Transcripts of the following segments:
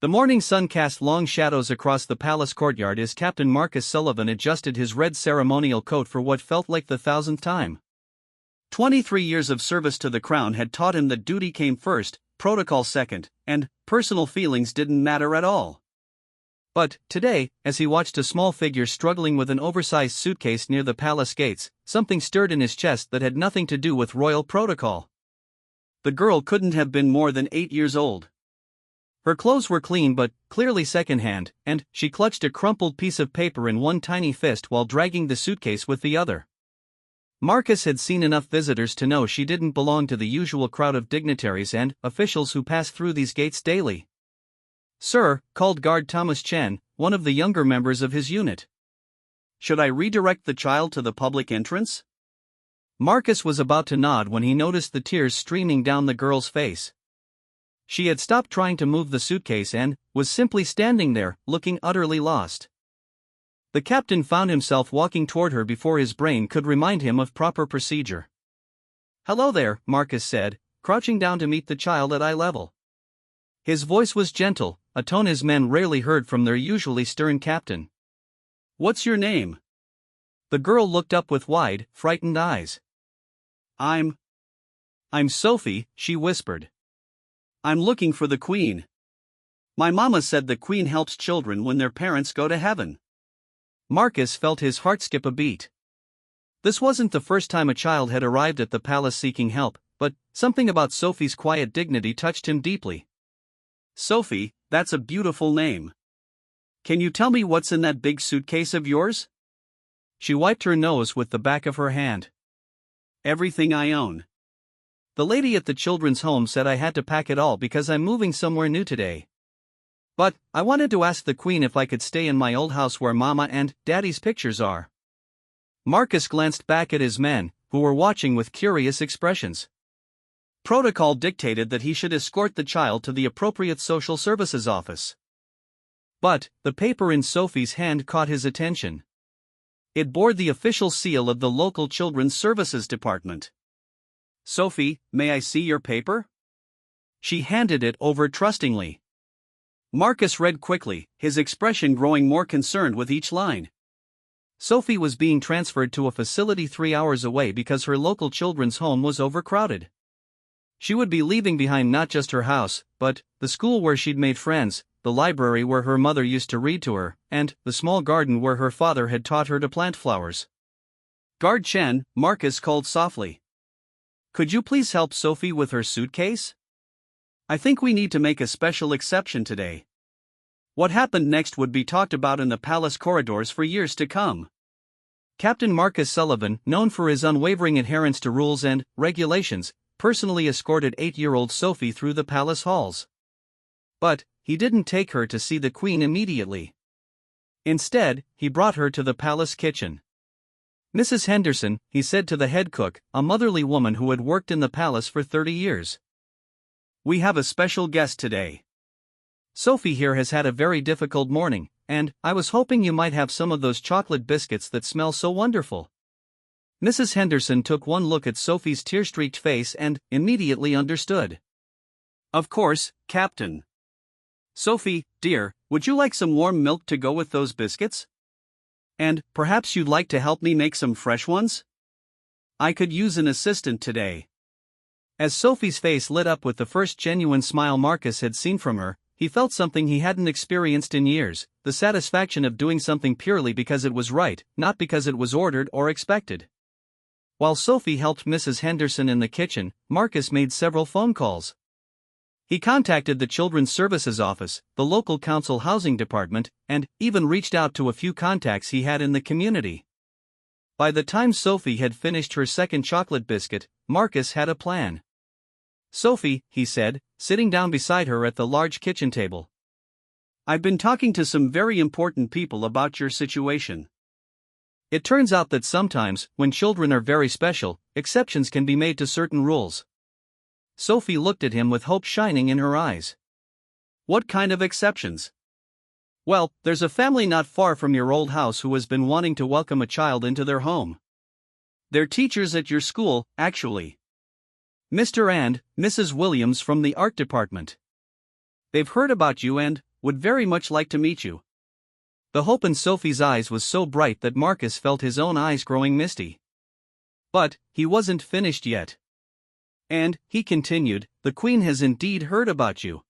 The morning sun cast long shadows across the palace courtyard as Captain Marcus Sullivan adjusted his red ceremonial coat for what felt like the 1000th time. 23 years of service to the crown had taught him that duty came first, protocol second, and personal feelings didn't matter at all. But, today, as he watched a small figure struggling with an oversized suitcase near the palace gates, something stirred in his chest that had nothing to do with royal protocol. The girl couldn't have been more than 8 years old. Her clothes were clean but clearly secondhand, and she clutched a crumpled piece of paper in one tiny fist while dragging the suitcase with the other. Marcus had seen enough visitors to know she didn't belong to the usual crowd of dignitaries and officials who pass through these gates daily. "Sir," called Guard Thomas Chen, one of the younger members of his unit. "Should I redirect the child to the public entrance?" Marcus was about to nod when he noticed the tears streaming down the girl's face. She had stopped trying to move the suitcase and was simply standing there, looking utterly lost. The captain found himself walking toward her before his brain could remind him of proper procedure. "Hello there," Marcus said, crouching down to meet the child at eye level. His voice was gentle, a tone his men rarely heard from their usually stern captain. "What's your name?" The girl looked up with wide, frightened eyes. I'm Sophie," she whispered. "I'm looking for the Queen. My mama said the Queen helps children when their parents go to heaven." Marcus felt his heart skip a beat. This wasn't the first time a child had arrived at the palace seeking help, but something about Sophie's quiet dignity touched him deeply. "Sophie, that's a beautiful name. Can you tell me what's in that big suitcase of yours?" She wiped her nose with the back of her hand. "Everything I own. The lady at the children's home said I had to pack it all because I'm moving somewhere new today. But I wanted to ask the Queen if I could stay in my old house where Mama and Daddy's pictures are." Marcus glanced back at his men, who were watching with curious expressions. Protocol dictated that he should escort the child to the appropriate social services office. But the paper in Sophie's hand caught his attention. It bore the official seal of the local Children's Services Department. "Sophie, may I see your paper?" She handed it over trustingly. Marcus read quickly, his expression growing more concerned with each line. Sophie was being transferred to a facility 3 hours away because her local children's home was overcrowded. She would be leaving behind not just her house, but the school where she'd made friends, the library where her mother used to read to her, and the small garden where her father had taught her to plant flowers. "Guard Chen," Marcus called softly. "Could you please help Sophie with her suitcase? I think we need to make a special exception today." What happened next would be talked about in the palace corridors for years to come. Captain Marcus Sullivan, known for his unwavering adherence to rules and regulations, personally escorted 8-year-old Sophie through the palace halls. But he didn't take her to see the Queen immediately. Instead, he brought her to the palace kitchen. "Mrs. Henderson," he said to the head cook, a motherly woman who had worked in the palace for 30 years. "We have a special guest today. Sophie here has had a very difficult morning, and I was hoping you might have some of those chocolate biscuits that smell so wonderful." Mrs. Henderson took one look at Sophie's tear-streaked face and immediately understood. "Of course, Captain. Sophie, dear, would you like some warm milk to go with those biscuits? And perhaps you'd like to help me make some fresh ones? I could use an assistant today." As Sophie's face lit up with the first genuine smile Marcus had seen from her, he felt something he hadn't experienced in years, the satisfaction of doing something purely because it was right, not because it was ordered or expected. While Sophie helped Mrs. Henderson in the kitchen, Marcus made several phone calls. He contacted the Children's Services Office, the local council housing department, and even reached out to a few contacts he had in the community. By the time Sophie had finished her second chocolate biscuit, Marcus had a plan. "Sophie," he said, sitting down beside her at the large kitchen table. "I've been talking to some very important people about your situation. It turns out that sometimes, when children are very special, exceptions can be made to certain rules." Sophie looked at him with hope shining in her eyes. "What kind of exceptions?" "Well, there's a family not far from your old house who has been wanting to welcome a child into their home. They're teachers at your school, actually. Mr. and Mrs. Williams from the art department. They've heard about you and, would very much like to meet you." The hope in Sophie's eyes was so bright that Marcus felt his own eyes growing misty. But he wasn't finished yet. "And," he continued, "the Queen has indeed heard about you.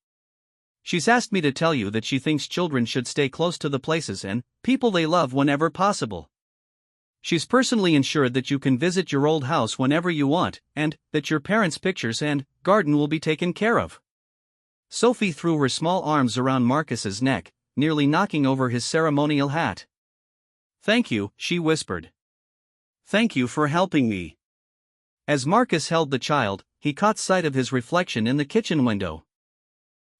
She's asked me to tell you that she thinks children should stay close to the places and people they love whenever possible. She's personally ensured that you can visit your old house whenever you want, and that your parents' pictures and garden will be taken care of." Sophie threw her small arms around Marcus's neck, nearly knocking over his ceremonial hat. "Thank you," she whispered. "Thank you for helping me." As Marcus held the child, he caught sight of his reflection in the kitchen window.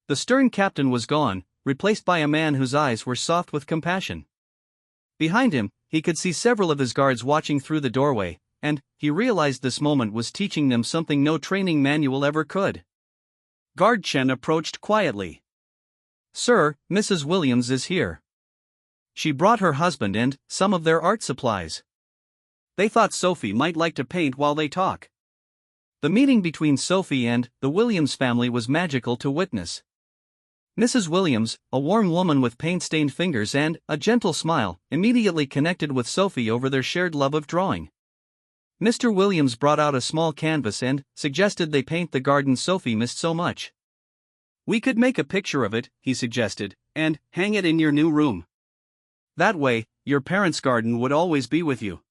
The stern captain was gone, replaced by a man whose eyes were soft with compassion. Behind him, he could see several of his guards watching through the doorway, and he realized this moment was teaching them something no training manual ever could. Guard Chen approached quietly. "Sir, Mrs. Williams is here. She brought her husband and some of their art supplies. They thought Sophie might like to paint while they talk." The meeting between Sophie and the Williams family was magical to witness. Mrs. Williams, a warm woman with paint-stained fingers and a gentle smile, immediately connected with Sophie over their shared love of drawing. Mr. Williams brought out a small canvas and suggested they paint the garden Sophie missed so much. "We could make a picture of it," he suggested, "and hang it in your new room. That way, your parents' garden would always be with you."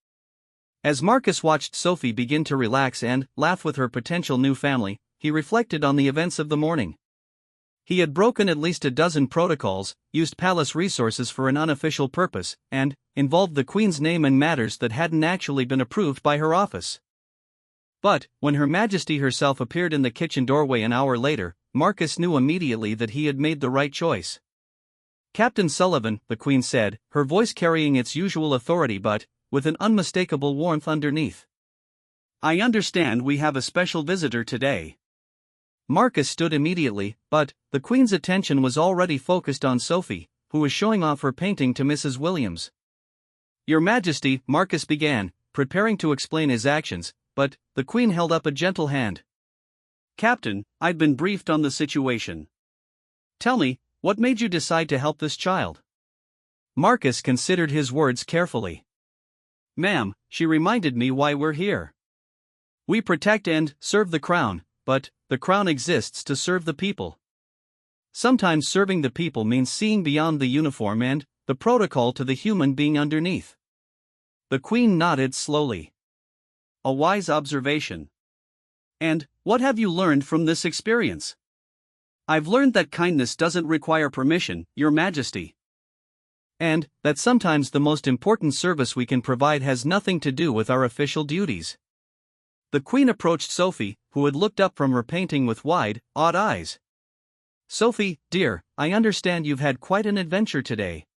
As Marcus watched Sophie begin to relax and laugh with her potential new family, he reflected on the events of the morning. He had broken at least a dozen protocols, used palace resources for an unofficial purpose, and involved the Queen's name in matters that hadn't actually been approved by her office. But, when Her Majesty herself appeared in the kitchen doorway an hour later, Marcus knew immediately that he had made the right choice. "Captain Sullivan," the Queen said, her voice carrying its usual authority but with an unmistakable warmth underneath. "I understand we have a special visitor today." Marcus stood immediately, but the Queen's attention was already focused on Sophie, who was showing off her painting to Mrs. Williams. "Your Majesty," Marcus began, preparing to explain his actions, but the Queen held up a gentle hand. "Captain, I've been briefed on the situation. Tell me, what made you decide to help this child?" Marcus considered his words carefully. "Ma'am," she reminded me why we're here. "We protect and serve the crown, but the crown exists to serve the people. Sometimes serving the people means seeing beyond the uniform and the protocol to the human being underneath." The Queen nodded slowly. "A wise observation. And what have you learned from this experience?" "I've learned that kindness doesn't require permission, Your Majesty. And that sometimes the most important service we can provide has nothing to do with our official duties." The Queen approached Sophie, who had looked up from her painting with wide, awed eyes. "Sophie, dear, I understand you've had quite an adventure today."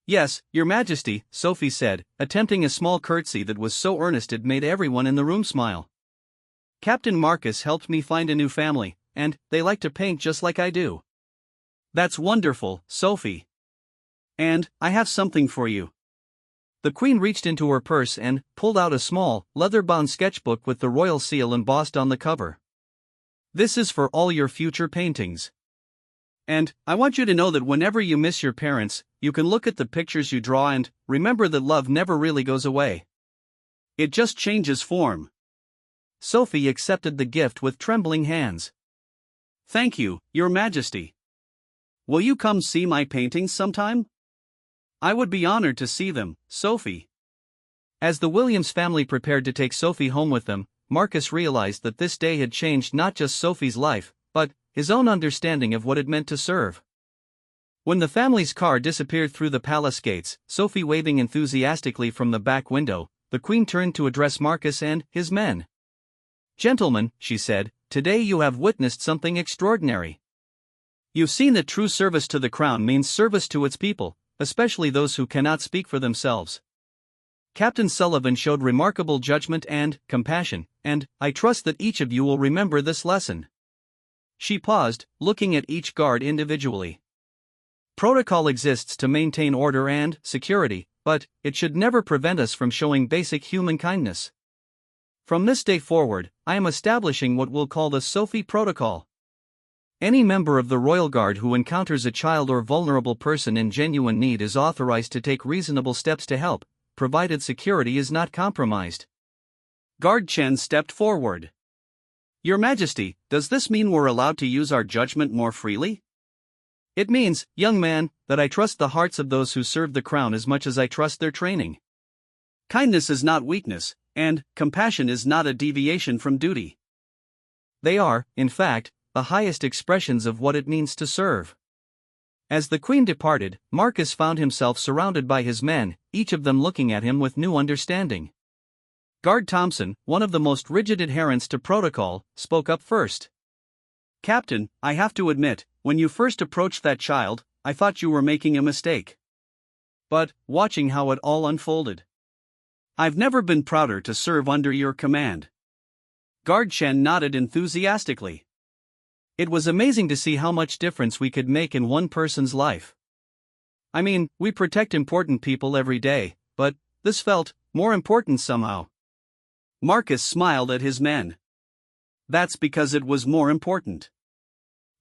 "Yes, Your Majesty," Sophie said, attempting a small curtsy that was so earnest it made everyone in the room smile. "Captain Marcus helped me find a new family, and they like to paint just like I do." "That's wonderful, Sophie. And I have something for you." The Queen reached into her purse and pulled out a small, leather-bound sketchbook with the royal seal embossed on the cover. "This is for all your future paintings. And I want you to know that whenever you miss your parents, you can look at the pictures you draw and remember that love never really goes away. It just changes form." Sophie accepted the gift with trembling hands. "Thank you, Your Majesty. Will you come see my paintings sometime?" "I would be honored to see them, Sophie." As the Williams family prepared to take Sophie home with them, Marcus realized that this day had changed not just Sophie's life, but his own understanding of what it meant to serve. When the family's car disappeared through the palace gates, Sophie waving enthusiastically from the back window, the Queen turned to address Marcus and his men. "Gentlemen," she said, "today you have witnessed something extraordinary. You've seen that true service to the crown means service to its people, especially those who cannot speak for themselves. Captain Sullivan showed remarkable judgment and compassion, and I trust that each of you will remember this lesson." She paused, looking at each guard individually. "Protocol exists to maintain order and security, but it should never prevent us from showing basic human kindness. From this day forward, I am establishing what we'll call the Sophie Protocol. Any member of the Royal Guard who encounters a child or vulnerable person in genuine need is authorized to take reasonable steps to help, provided security is not compromised. Guard Chen stepped forward. Your Majesty, does this mean we're allowed to use our judgment more freely? It means, young man, that I trust the hearts of those who serve the crown as much as I trust their training. Kindness is not weakness, and compassion is not a deviation from duty. They are, in fact, the highest expressions of what it means to serve. As the Queen departed, Marcus found himself surrounded by his men, each of them looking at him with new understanding. Guard Thompson, one of the most rigid adherents to protocol, spoke up first. Captain, I have to admit, when you first approached that child, I thought you were making a mistake. But, watching how it all unfolded, I've never been prouder to serve under your command. Guard Chen nodded enthusiastically. It was amazing to see how much difference we could make in one person's life. I mean, we protect important people every day, but this felt more important somehow. Marcus smiled at his men. That's because it was more important.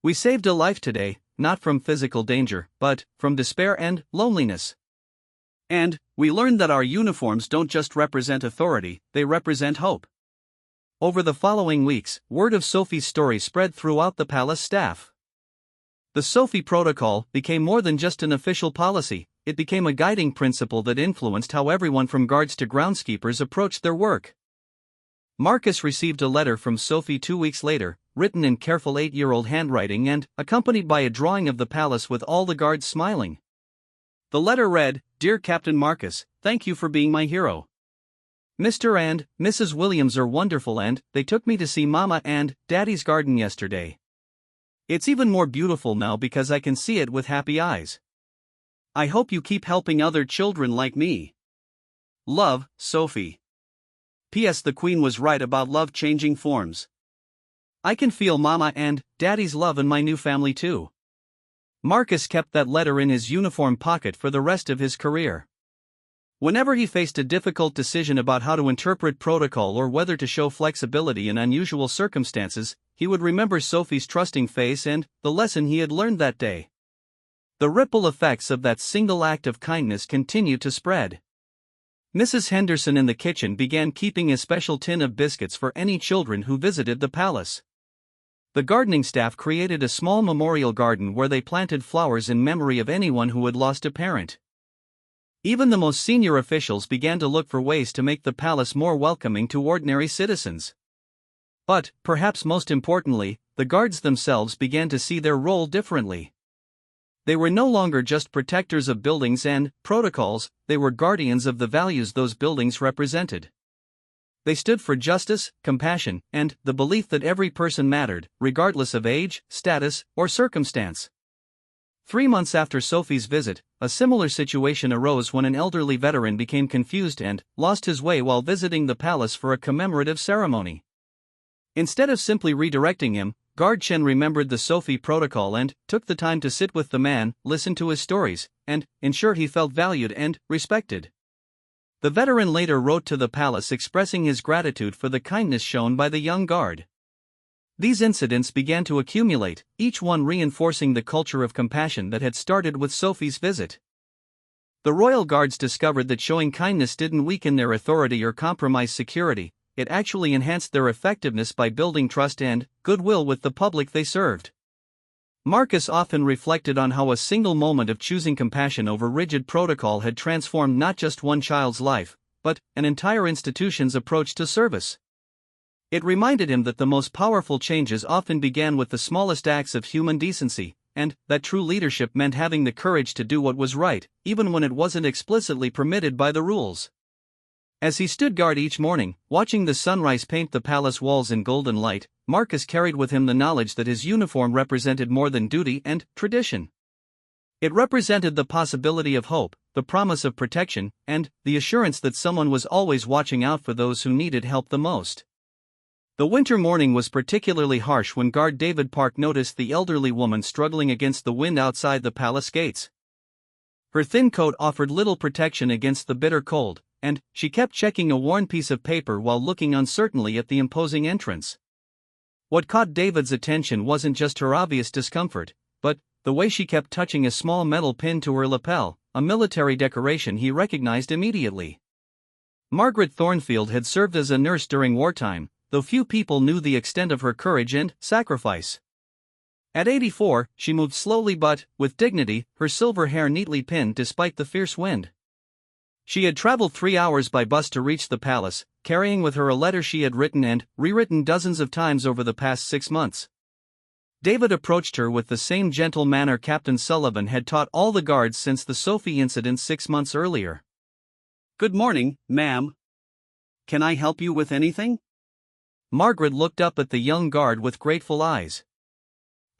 We saved a life today, not from physical danger, but from despair and loneliness. And we learned that our uniforms don't just represent authority, they represent hope. Over the following weeks, word of Sophie's story spread throughout the palace staff. The Sophie Protocol became more than just an official policy, it became a guiding principle that influenced how everyone from guards to groundskeepers approached their work. Marcus received a letter from Sophie 2 weeks later, written in careful 8-year-old handwriting and accompanied by a drawing of the palace with all the guards smiling. The letter read, "Dear Captain Marcus, thank you for being my hero. Mr. and Mrs. Williams are wonderful and they took me to see Mama and Daddy's garden yesterday. It's even more beautiful now because I can see it with happy eyes. I hope you keep helping other children like me. Love, Sophie." P.S. The Queen was right about love changing forms. I can feel Mama and Daddy's love in my new family too. Marcus kept that letter in his uniform pocket for the rest of his career. Whenever he faced a difficult decision about how to interpret protocol or whether to show flexibility in unusual circumstances, he would remember Sophie's trusting face and the lesson he had learned that day. The ripple effects of that single act of kindness continued to spread. Mrs. Henderson in the kitchen began keeping a special tin of biscuits for any children who visited the palace. The gardening staff created a small memorial garden where they planted flowers in memory of anyone who had lost a parent. Even the most senior officials began to look for ways to make the palace more welcoming to ordinary citizens. But, perhaps most importantly, the guards themselves began to see their role differently. They were no longer just protectors of buildings and protocols, they were guardians of the values those buildings represented. They stood for justice, compassion, and the belief that every person mattered, regardless of age, status, or circumstance. 3 months after Sophie's visit, a similar situation arose when an elderly veteran became confused and lost his way while visiting the palace for a commemorative ceremony. Instead of simply redirecting him, Guard Chen remembered the Sophie protocol and took the time to sit with the man, listen to his stories, and ensure he felt valued and respected. The veteran later wrote to the palace expressing his gratitude for the kindness shown by the young guard. These incidents began to accumulate, each one reinforcing the culture of compassion that had started with Sophie's visit. The royal guards discovered that showing kindness didn't weaken their authority or compromise security, it actually enhanced their effectiveness by building trust and goodwill with the public they served. Marcus often reflected on how a single moment of choosing compassion over rigid protocol had transformed not just one child's life, but an entire institution's approach to service. It reminded him that the most powerful changes often began with the smallest acts of human decency, and that true leadership meant having the courage to do what was right, even when it wasn't explicitly permitted by the rules. As he stood guard each morning, watching the sunrise paint the palace walls in golden light, Marcus carried with him the knowledge that his uniform represented more than duty and tradition. It represented the possibility of hope, the promise of protection, and the assurance that someone was always watching out for those who needed help the most. The winter morning was particularly harsh when Guard David Park noticed the elderly woman struggling against the wind outside the palace gates. Her thin coat offered little protection against the bitter cold, and she kept checking a worn piece of paper while looking uncertainly at the imposing entrance. What caught David's attention wasn't just her obvious discomfort, but the way she kept touching a small metal pin to her lapel, a military decoration he recognized immediately. Margaret Thornfield had served as a nurse during wartime, though few people knew the extent of her courage and sacrifice. At 84, she moved slowly but with dignity, her silver hair neatly pinned despite the fierce wind. She had traveled 3 hours by bus to reach the palace, carrying with her a letter she had written and rewritten dozens of times over the past 6 months. David approached her with the same gentle manner Captain Sullivan had taught all the guards since the Sophie incident 6 months earlier. "Good morning, ma'am. Can I help you with anything?" Margaret looked up at the young guard with grateful eyes.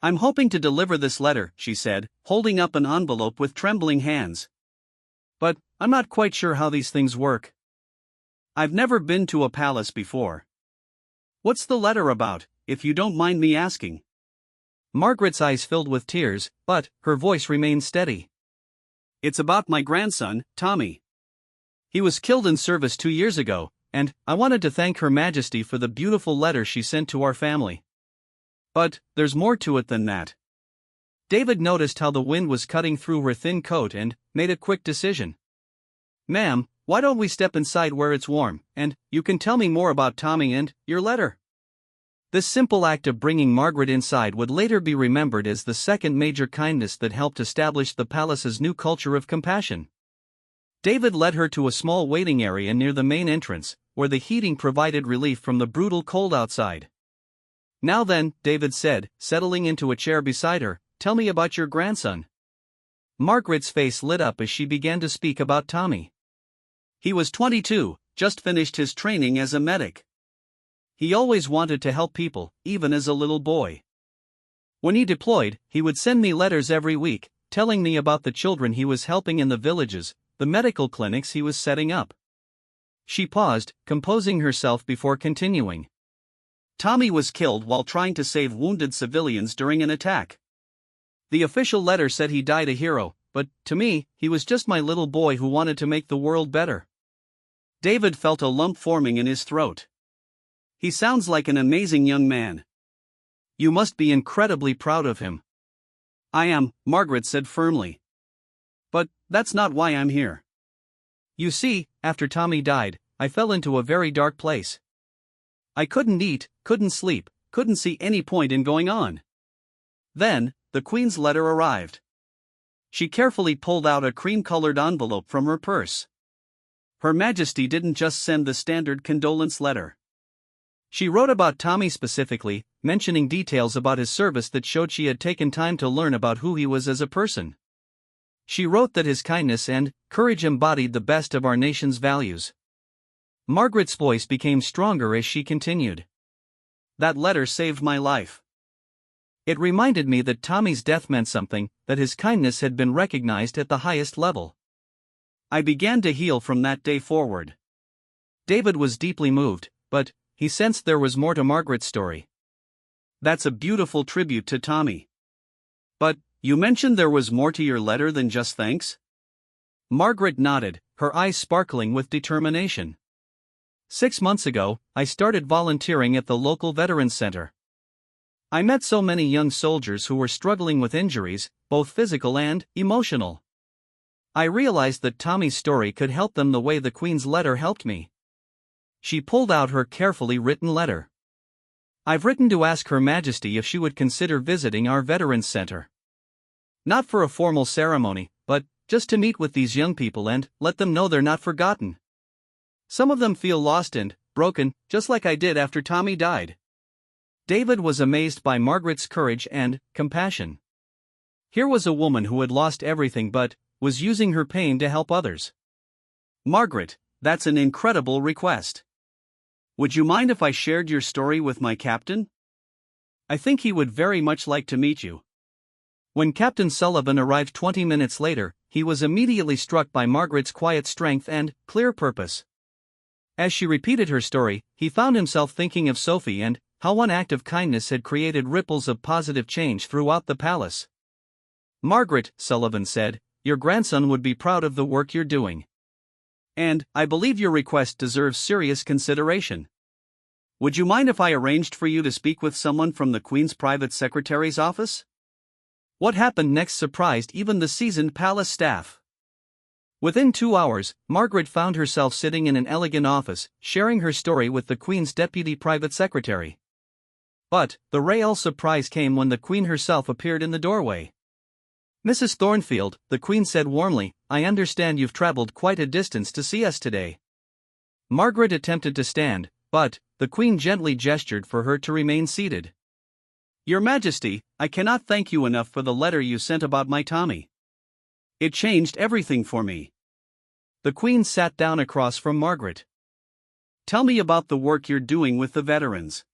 "I'm hoping to deliver this letter," she said, holding up an envelope with trembling hands. "But I'm not quite sure how these things work. I've never been to a palace before. What's the letter about, if you don't mind me asking?" Margaret's eyes filled with tears, but her voice remained steady. "It's about my grandson, Tommy. He was killed in service 2 years ago, and I wanted to thank Her Majesty for the beautiful letter she sent to our family. But there's more to it than that." David noticed how the wind was cutting through her thin coat and made a quick decision. "Ma'am, why don't we step inside where it's warm, and you can tell me more about Tommy and your letter?" This simple act of bringing Margaret inside would later be remembered as the second major kindness that helped establish the palace's new culture of compassion. David led her to a small waiting area near the main entrance, where the heating provided relief from the brutal cold outside. "Now then," David said, settling into a chair beside her, "tell me about your grandson." Margaret's face lit up as she began to speak about Tommy. "He was 22, just finished his training as a medic. He always wanted to help people, even as a little boy. When he deployed, he would send me letters every week, telling me about the children he was helping in the villages, the medical clinics he was setting up." She paused, composing herself before continuing. "Tommy was killed while trying to save wounded civilians during an attack. The official letter said he died a hero, but, to me, he was just my little boy who wanted to make the world better." David felt a lump forming in his throat. "He sounds like an amazing young man. You must be incredibly proud of him." "I am," Margaret said firmly. "But that's not why I'm here. You see, after Tommy died, I fell into a very dark place. I couldn't eat, couldn't sleep, couldn't see any point in going on. Then, the Queen's letter arrived." She carefully pulled out a cream-colored envelope from her purse. "Her Majesty didn't just send the standard condolence letter. She wrote about Tommy specifically, mentioning details about his service that showed she had taken time to learn about who he was as a person. She wrote that his kindness and courage embodied the best of our nation's values." Margaret's voice became stronger as she continued. "That letter saved my life. It reminded me that Tommy's death meant something, that his kindness had been recognized at the highest level. I began to heal from that day forward." David was deeply moved, but he sensed there was more to Margaret's story. "That's a beautiful tribute to Tommy. But you mentioned there was more to your letter than just thanks?" Margaret nodded, her eyes sparkling with determination. 6 months ago, I started volunteering at the local Veterans Center. I met so many young soldiers who were struggling with injuries, both physical and emotional. I realized that Tommy's story could help them the way the Queen's letter helped me." She pulled out her carefully written letter. "I've written to ask Her Majesty if she would consider visiting our Veterans Center. Not for a formal ceremony, but just to meet with these young people and let them know they're not forgotten. Some of them feel lost and broken, just like I did after Tommy died." David was amazed by Margaret's courage and compassion. Here was a woman who had lost everything but was using her pain to help others. "Margaret, that's an incredible request. Would you mind if I shared your story with my captain? I think he would very much like to meet you." When Captain Sullivan arrived 20 minutes later, he was immediately struck by Margaret's quiet strength and clear purpose. As she repeated her story, he found himself thinking of Sophie and how one act of kindness had created ripples of positive change throughout the palace. "Margaret," Sullivan said, "your grandson would be proud of the work you're doing. And I believe your request deserves serious consideration. Would you mind if I arranged for you to speak with someone from the Queen's private secretary's office? What happened next surprised even the seasoned palace staff. Within 2 hours, Margaret found herself sitting in an elegant office, sharing her story with the Queen's deputy private secretary. But the real surprise came when the Queen herself appeared in the doorway. "Mrs. Thornfield," the Queen said warmly, "I understand you've traveled quite a distance to see us today." Margaret attempted to stand, but the Queen gently gestured for her to remain seated. "Your Majesty, I cannot thank you enough for the letter you sent about my Tommy. It changed everything for me." The Queen sat down across from Margaret. "Tell me about the work you're doing with the veterans."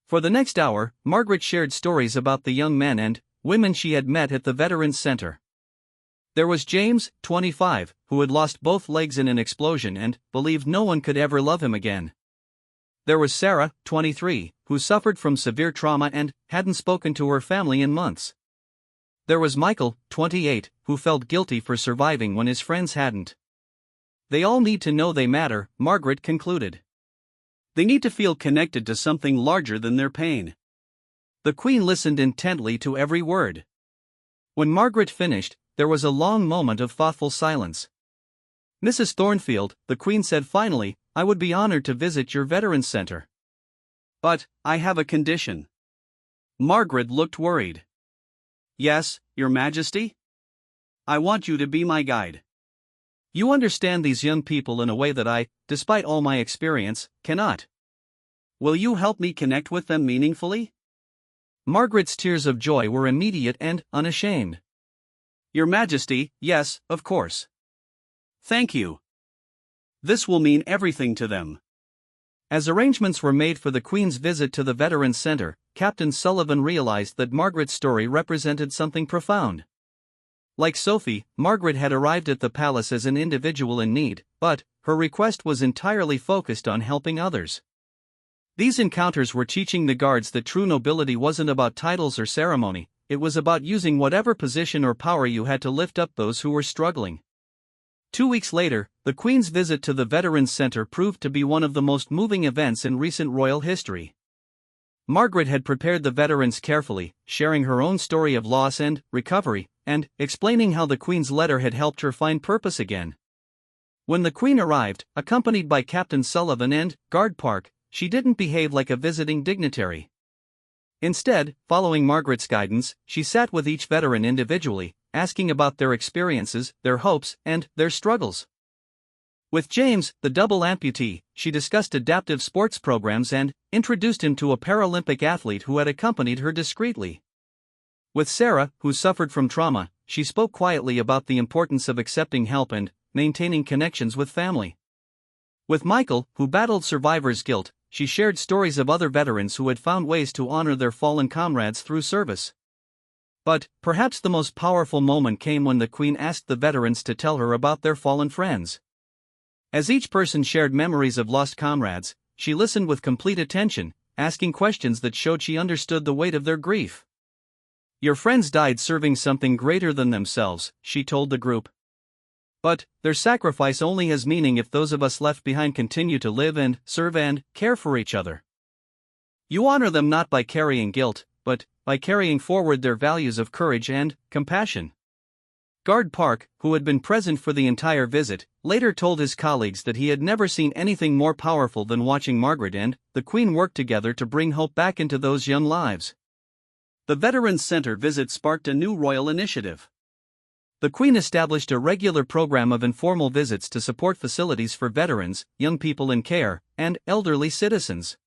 For the next hour, Margaret shared stories about the young men and women she had met at the Veterans Center. There was James, 25, who had lost both legs in an explosion and believed no one could ever love him again. There was Sarah, 23, who suffered from severe trauma and hadn't spoken to her family in months. There was Michael, 28, who felt guilty for surviving when his friends hadn't. They all need to know they matter, Margaret concluded. They need to feel connected to something larger than their pain. The Queen listened intently to every word. When Margaret finished, there was a long moment of thoughtful silence. "Mrs. Thornfield," the Queen said finally, "I would be honored to visit your Veterans Center. But I have a condition." Margaret looked worried. "Yes, Your Majesty? I want you to be my guide. You understand these young people in a way that I, despite all my experience, cannot. Will you help me connect with them meaningfully?" Margaret's tears of joy were immediate and unashamed. "Your Majesty, yes, of course. Thank you. This will mean everything to them." As arrangements were made for the Queen's visit to the Veterans Center, Captain Sullivan realized that Margaret's story represented something profound. Like Sophie, Margaret had arrived at the palace as an individual in need, but her request was entirely focused on helping others. These encounters were teaching the guards that true nobility wasn't about titles or ceremony, it was about using whatever position or power you had to lift up those who were struggling. 2 weeks later, the Queen's visit to the Veterans Center proved to be one of the most moving events in recent royal history. Margaret had prepared the veterans carefully, sharing her own story of loss and recovery, and explaining how the Queen's letter had helped her find purpose again. When the Queen arrived, accompanied by Captain Sullivan and Guard Park, she didn't behave like a visiting dignitary. Instead, following Margaret's guidance, she sat with each veteran individually, asking about their experiences, their hopes, and their struggles. With James, the double amputee, she discussed adaptive sports programs and introduced him to a Paralympic athlete who had accompanied her discreetly. With Sarah, who suffered from trauma, she spoke quietly about the importance of accepting help and maintaining connections with family. With Michael, who battled survivor's guilt, she shared stories of other veterans who had found ways to honor their fallen comrades through service. But perhaps the most powerful moment came when the Queen asked the veterans to tell her about their fallen friends. As each person shared memories of lost comrades, she listened with complete attention, asking questions that showed she understood the weight of their grief. "Your friends died serving something greater than themselves," she told the group. "But their sacrifice only has meaning if those of us left behind continue to live and serve and care for each other. You honor them not by carrying guilt, but by carrying forward their values of courage and compassion." Guard Park, who had been present for the entire visit, later told his colleagues that he had never seen anything more powerful than watching Margaret and the Queen work together to bring hope back into those young lives. The Veterans Center visit sparked a new royal initiative. The Queen established a regular program of informal visits to support facilities for veterans, young people in care, and elderly citizens.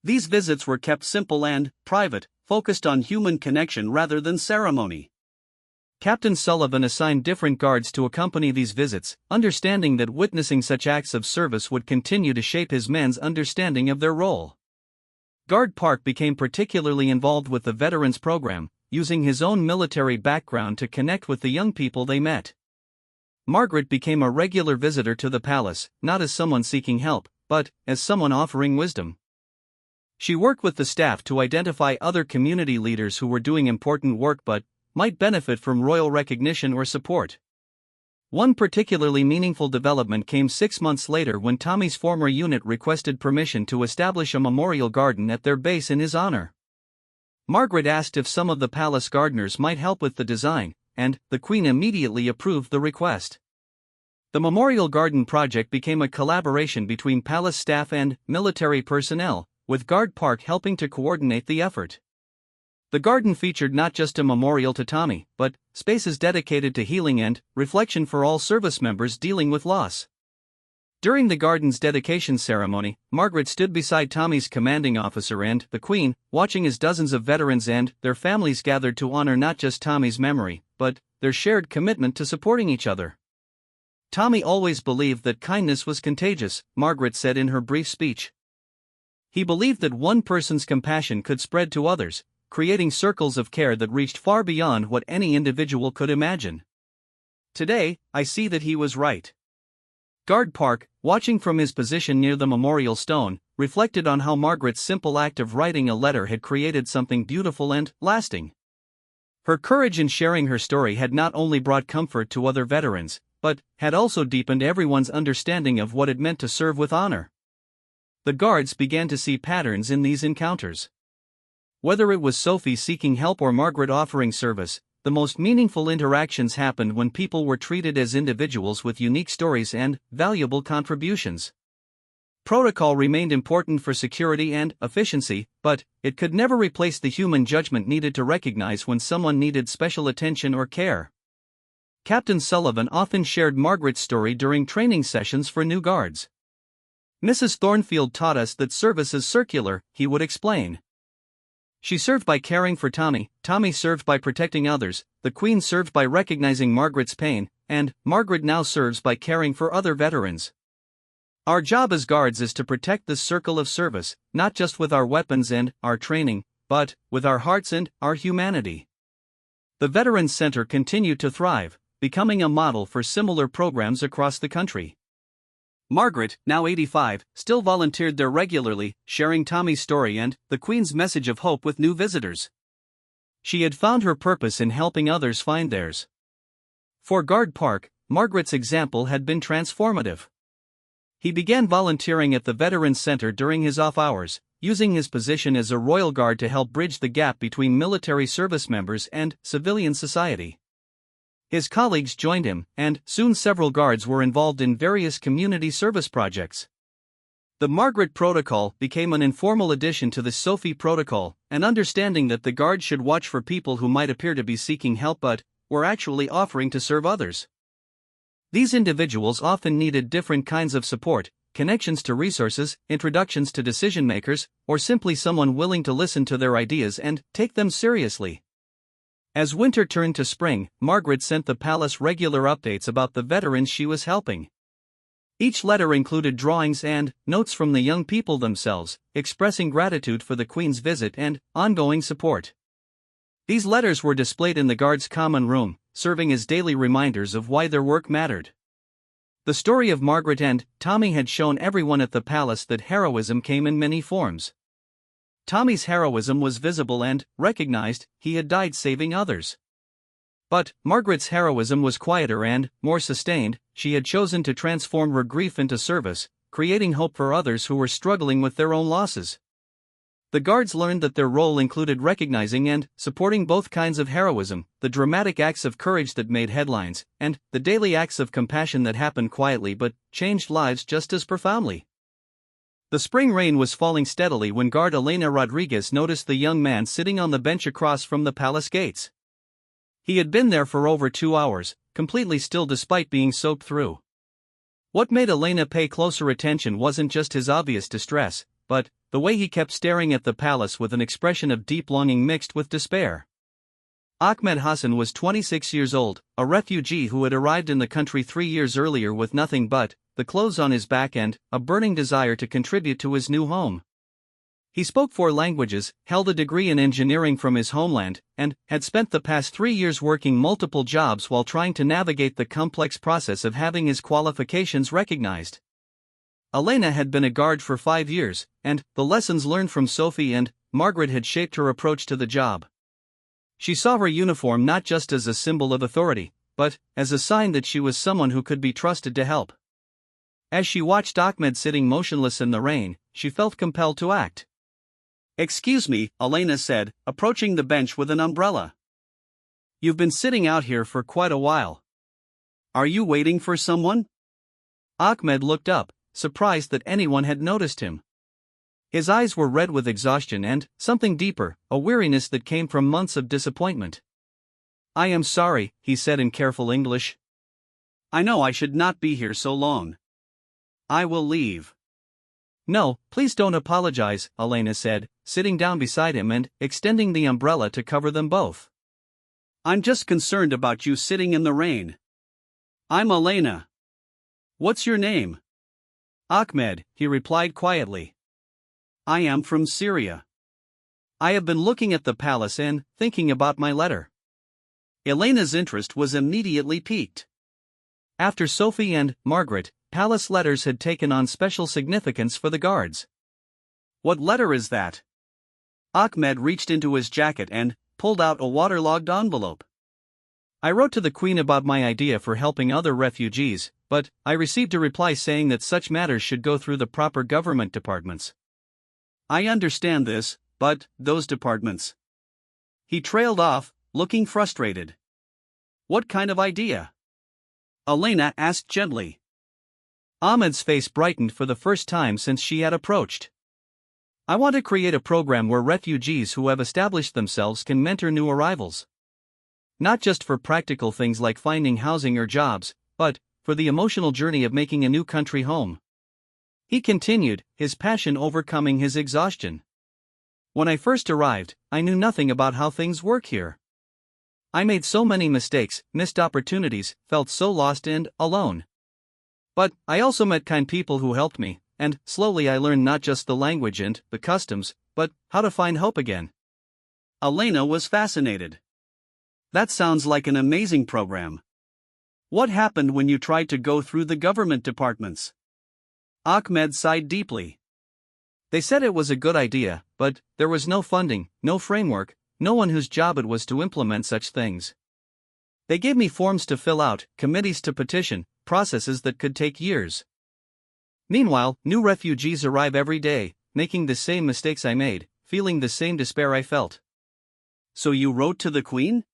These visits were kept simple and private, focused on human connection rather than ceremony. Captain Sullivan assigned different guards to accompany these visits, understanding that witnessing such acts of service would continue to shape his men's understanding of their role. Guard Park became particularly involved with the Veterans Program, using his own military background to connect with the young people they met. Margaret became a regular visitor to the palace, not as someone seeking help, but as someone offering wisdom. She worked with the staff to identify other community leaders who were doing important work but might benefit from royal recognition or support. One particularly meaningful development came 6 months later when Tommy's former unit requested permission to establish a memorial garden at their base in his honor. Margaret asked if some of the palace gardeners might help with the design, and the Queen immediately approved the request. The memorial garden project became a collaboration between palace staff and military personnel, with Guard Park helping to coordinate the effort. The garden featured not just a memorial to Tommy, but spaces dedicated to healing and reflection for all service members dealing with loss. During the garden's dedication ceremony, Margaret stood beside Tommy's commanding officer and the Queen, watching as dozens of veterans and their families gathered to honor not just Tommy's memory, but their shared commitment to supporting each other. Tommy always believed that kindness was contagious, Margaret said in her brief speech. He believed that one person's compassion could spread to others, creating circles of care that reached far beyond what any individual could imagine. Today, I see that he was right. Guard Park, watching from his position near the memorial stone, reflected on how Margaret's simple act of writing a letter had created something beautiful and lasting. Her courage in sharing her story had not only brought comfort to other veterans, but had also deepened everyone's understanding of what it meant to serve with honor. The guards began to see patterns in these encounters. Whether it was Sophie seeking help or Margaret offering service, the most meaningful interactions happened when people were treated as individuals with unique stories and valuable contributions. Protocol remained important for security and efficiency, but it could never replace the human judgment needed to recognize when someone needed special attention or care. Captain Sullivan often shared Margaret's story during training sessions for new guards. "Mrs. Thornfield taught us that service is circular," he would explain. She served by caring for Tommy, Tommy served by protecting others, the Queen served by recognizing Margaret's pain, and Margaret now serves by caring for other veterans. Our job as guards is to protect this circle of service, not just with our weapons and our training, but with our hearts and our humanity. The Veterans Center continued to thrive, becoming a model for similar programs across the country. Margaret, now 85, still volunteered there regularly, sharing Tommy's story and the Queen's message of hope with new visitors. She had found her purpose in helping others find theirs. For Guard Park, Margaret's example had been transformative. He began volunteering at the Veterans Center during his off hours, using his position as a Royal Guard to help bridge the gap between military service members and civilian society. His colleagues joined him, and soon several guards were involved in various community service projects. The Margaret Protocol became an informal addition to the Sophie Protocol, an understanding that the guards should watch for people who might appear to be seeking help but were actually offering to serve others. These individuals often needed different kinds of support, connections to resources, introductions to decision makers, or simply someone willing to listen to their ideas and take them seriously. As winter turned to spring, Margaret sent the palace regular updates about the veterans she was helping. Each letter included drawings and notes from the young people themselves, expressing gratitude for the Queen's visit and ongoing support. These letters were displayed in the guards' common room, serving as daily reminders of why their work mattered. The story of Margaret and Tommy had shown everyone at the palace that heroism came in many forms. Tommy's heroism was visible and recognized; he had died saving others. But Margaret's heroism was quieter and more sustained. She had chosen to transform her grief into service, creating hope for others who were struggling with their own losses. The guards learned that their role included recognizing and supporting both kinds of heroism, the dramatic acts of courage that made headlines, and the daily acts of compassion that happened quietly but changed lives just as profoundly. The spring rain was falling steadily when guard Elena Rodriguez noticed the young man sitting on the bench across from the palace gates. He had been there for over 2 hours, completely still despite being soaked through. What made Elena pay closer attention wasn't just his obvious distress, but the way he kept staring at the palace with an expression of deep longing mixed with despair. Ahmed Hassan was 26 years old, a refugee who had arrived in the country 3 years earlier with nothing but the clothes on his back and a burning desire to contribute to his new home. He spoke 4 languages, held a degree in engineering from his homeland, and had spent the past 3 years working multiple jobs while trying to navigate the complex process of having his qualifications recognized. Elena had been a guard for 5 years, and the lessons learned from Sophie and Margaret had shaped her approach to the job. She saw her uniform not just as a symbol of authority, but as a sign that she was someone who could be trusted to help. As she watched Ahmed sitting motionless in the rain, she felt compelled to act. "Excuse me," Elena said, approaching the bench with an umbrella. "You've been sitting out here for quite a while. Are you waiting for someone?" Ahmed looked up, surprised that anyone had noticed him. His eyes were red with exhaustion and, something deeper, a weariness that came from months of disappointment. "I am sorry," he said in careful English. "I know I should not be here so long. I will leave." "No, please don't apologize," Elena said, sitting down beside him and extending the umbrella to cover them both. "I'm just concerned about you sitting in the rain. I'm Elena. What's your name?" "Ahmed," he replied quietly. "I am from Syria. I have been looking at the palace and thinking about my letter." Elena's interest was immediately piqued. After Sophie and Margaret, palace letters had taken on special significance for the guards. "What letter is that?" Ahmed reached into his jacket and pulled out a waterlogged envelope. "I wrote to the Queen about my idea for helping other refugees, but I received a reply saying that such matters should go through the proper government departments." "I understand this, but those departments..." He trailed off, looking frustrated. "What kind of idea?" Elena asked gently. Ahmed's face brightened for the first time since she had approached. "I want to create a program where refugees who have established themselves can mentor new arrivals. Not just for practical things like finding housing or jobs, but for the emotional journey of making a new country home." He continued, his passion overcoming his exhaustion. "When I first arrived, I knew nothing about how things work here. I made so many mistakes, missed opportunities, felt so lost and alone. But I also met kind people who helped me, and slowly I learned not just the language and the customs, but how to find hope again." Elena was fascinated. "That sounds like an amazing program. What happened when you tried to go through the government departments?" Ahmed sighed deeply. "They said it was a good idea, but there was no funding, no framework, no one whose job it was to implement such things. They gave me forms to fill out, committees to petition, processes that could take years. Meanwhile, new refugees arrive every day, making the same mistakes I made, feeling the same despair I felt." "So you wrote to the Queen?"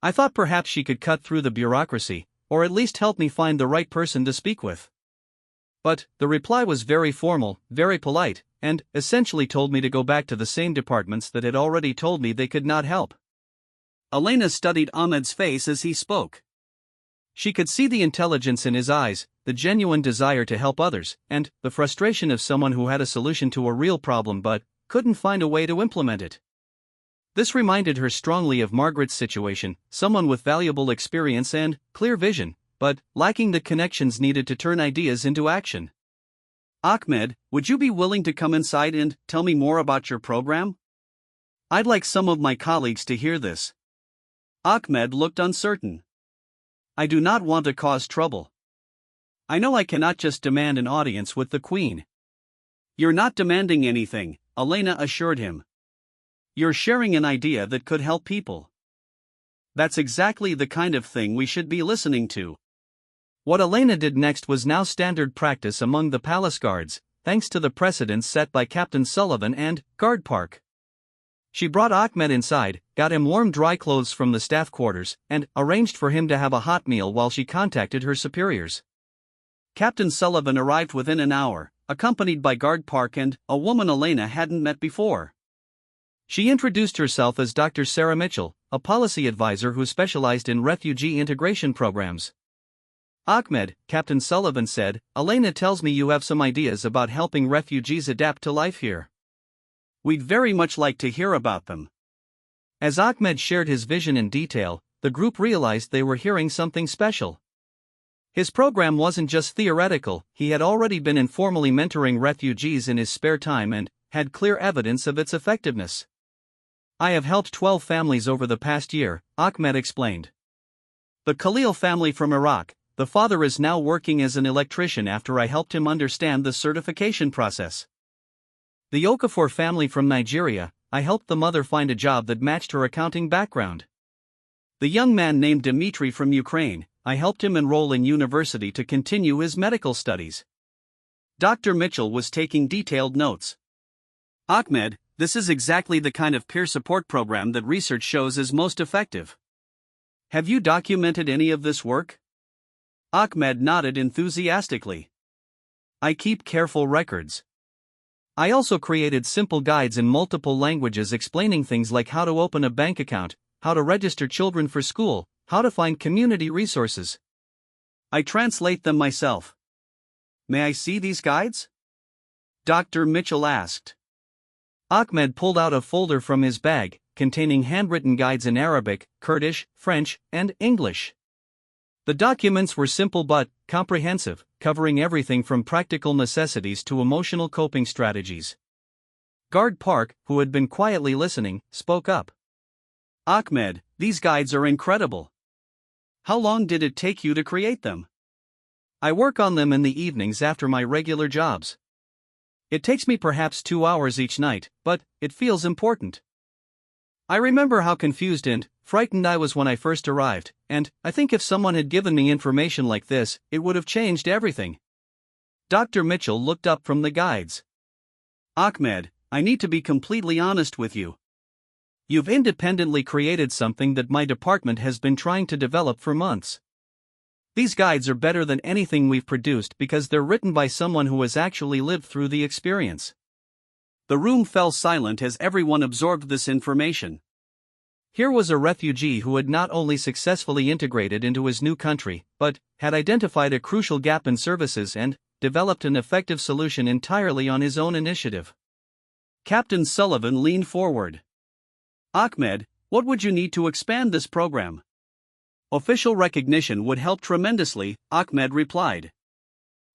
"I thought perhaps she could cut through the bureaucracy, or at least help me find the right person to speak with. But the reply was very formal, very polite, and essentially told me to go back to the same departments that had already told me they could not help." Elena studied Ahmed's face as he spoke. She could see the intelligence in his eyes, the genuine desire to help others, and the frustration of someone who had a solution to a real problem but couldn't find a way to implement it. This reminded her strongly of Margaret's situation, someone with valuable experience and clear vision, but lacking the connections needed to turn ideas into action. "Ahmed, would you be willing to come inside and tell me more about your program? I'd like some of my colleagues to hear this." Ahmed looked uncertain. "I do not want to cause trouble. I know I cannot just demand an audience with the Queen." "You're not demanding anything," Elena assured him. "You're sharing an idea that could help people. That's exactly the kind of thing we should be listening to." What Elena did next was now standard practice among the palace guards, thanks to the precedents set by Captain Sullivan and Guard Park. She brought Ahmed inside, got him warm dry clothes from the staff quarters, and arranged for him to have a hot meal while she contacted her superiors. Captain Sullivan arrived within an hour, accompanied by Guard Park and a woman Elena hadn't met before. She introduced herself as Dr. Sarah Mitchell, a policy advisor who specialized in refugee integration programs. "Ahmed," Captain Sullivan said, "Elena tells me you have some ideas about helping refugees adapt to life here. We'd very much like to hear about them." As Ahmed shared his vision in detail, the group realized they were hearing something special. His program wasn't just theoretical, he had already been informally mentoring refugees in his spare time and had clear evidence of its effectiveness. "I have helped 12 families over the past year," Ahmed explained. "The Khalil family from Iraq, the father is now working as an electrician after I helped him understand the certification process. The Okafor family from Nigeria, I helped the mother find a job that matched her accounting background. The young man named Dmitry from Ukraine. I helped him enroll in university to continue his medical studies. Dr. Mitchell was taking detailed notes. Ahmed, this is exactly the kind of peer support program that research shows is most effective. Have you documented any of this work? Ahmed nodded enthusiastically. I keep careful records. I also created simple guides in multiple languages explaining things like how to open a bank account, how to register children for school, how to find community resources. I translate them myself. May I see these guides? Dr. Mitchell asked. Ahmed pulled out a folder from his bag, containing handwritten guides in Arabic, Kurdish, French, and English. The documents were simple but comprehensive, covering everything from practical necessities to emotional coping strategies. Guard Park, who had been quietly listening, spoke up. Ahmed, these guides are incredible. How long did it take you to create them? I work on them in the evenings after my regular jobs. It takes me perhaps 2 hours each night, but it feels important. I remember how confused and frightened I was when I first arrived, and I think if someone had given me information like this, it would have changed everything. Dr. Mitchell looked up from the guides. Ahmed, I need to be completely honest with you. You've independently created something that my department has been trying to develop for months. These guides are better than anything we've produced because they're written by someone who has actually lived through the experience. The room fell silent as everyone absorbed this information. Here was a refugee who had not only successfully integrated into his new country, but had identified a crucial gap in services and developed an effective solution entirely on his own initiative. Captain Sullivan leaned forward. Ahmed, what would you need to expand this program? Official recognition would help tremendously, Ahmed replied.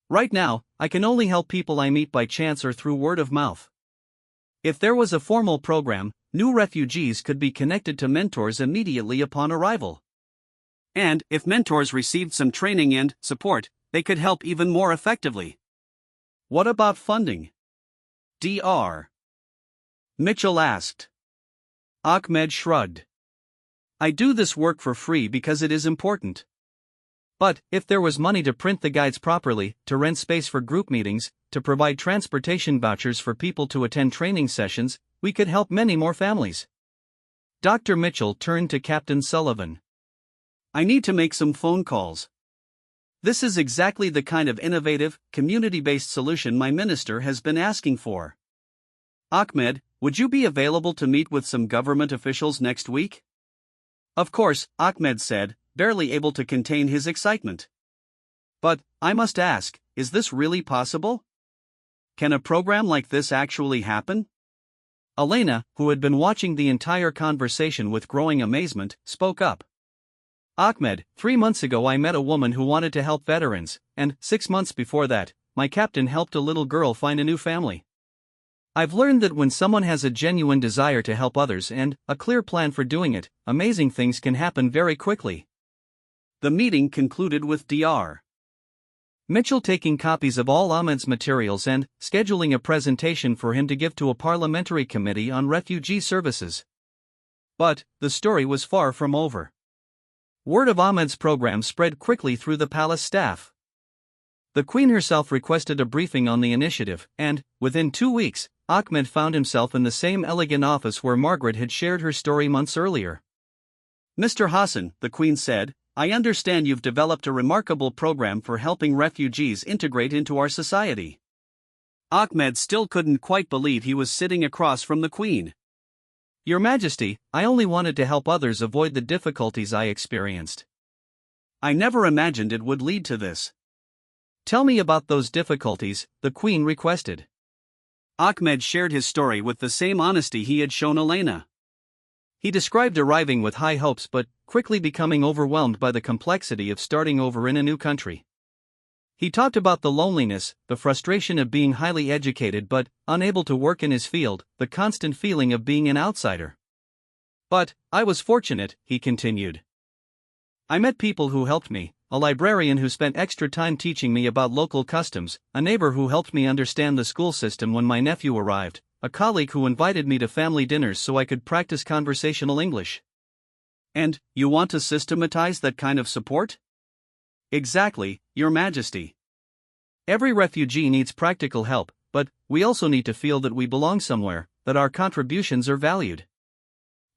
Right now, I can only help people I meet by chance or through word of mouth. If there was a formal program, new refugees could be connected to mentors immediately upon arrival. And, if mentors received some training and support, they could help even more effectively. What about funding? Dr. Mitchell asked. Ahmed shrugged. I do this work for free because it is important. But, if there was money to print the guides properly, to rent space for group meetings, to provide transportation vouchers for people to attend training sessions, we could help many more families. Dr. Mitchell turned to Captain Sullivan. I need to make some phone calls. This is exactly the kind of innovative, community-based solution my minister has been asking for. Ahmed, would you be available to meet with some government officials next week? Of course, Ahmed said, barely able to contain his excitement. But, I must ask, is this really possible? Can a program like this actually happen? Elena, who had been watching the entire conversation with growing amazement, spoke up. Ahmed, 3 months ago I met a woman who wanted to help veterans, and 6 months before that, my captain helped a little girl find a new family. I've learned that when someone has a genuine desire to help others and a clear plan for doing it, amazing things can happen very quickly. The meeting concluded with Dr. Mitchell taking copies of all Ahmed's materials and scheduling a presentation for him to give to a parliamentary committee on refugee services. But, the story was far from over. Word of Ahmed's program spread quickly through the palace staff. The Queen herself requested a briefing on the initiative, and, within 2 weeks, Ahmed found himself in the same elegant office where Margaret had shared her story months earlier. Mr. Hassan, the Queen said, I understand you've developed a remarkable program for helping refugees integrate into our society. Ahmed still couldn't quite believe he was sitting across from the Queen. Your Majesty, I only wanted to help others avoid the difficulties I experienced. I never imagined it would lead to this. Tell me about those difficulties, the Queen requested. Ahmed shared his story with the same honesty he had shown Elena. He described arriving with high hopes but quickly becoming overwhelmed by the complexity of starting over in a new country. He talked about the loneliness, the frustration of being highly educated but unable to work in his field, the constant feeling of being an outsider. But, I was fortunate, he continued. I met people who helped me, a librarian who spent extra time teaching me about local customs, a neighbor who helped me understand the school system when my nephew arrived, a colleague who invited me to family dinners so I could practice conversational English. And, you want to systematize that kind of support? Exactly, Your Majesty. Every refugee needs practical help, but we also need to feel that we belong somewhere, that our contributions are valued.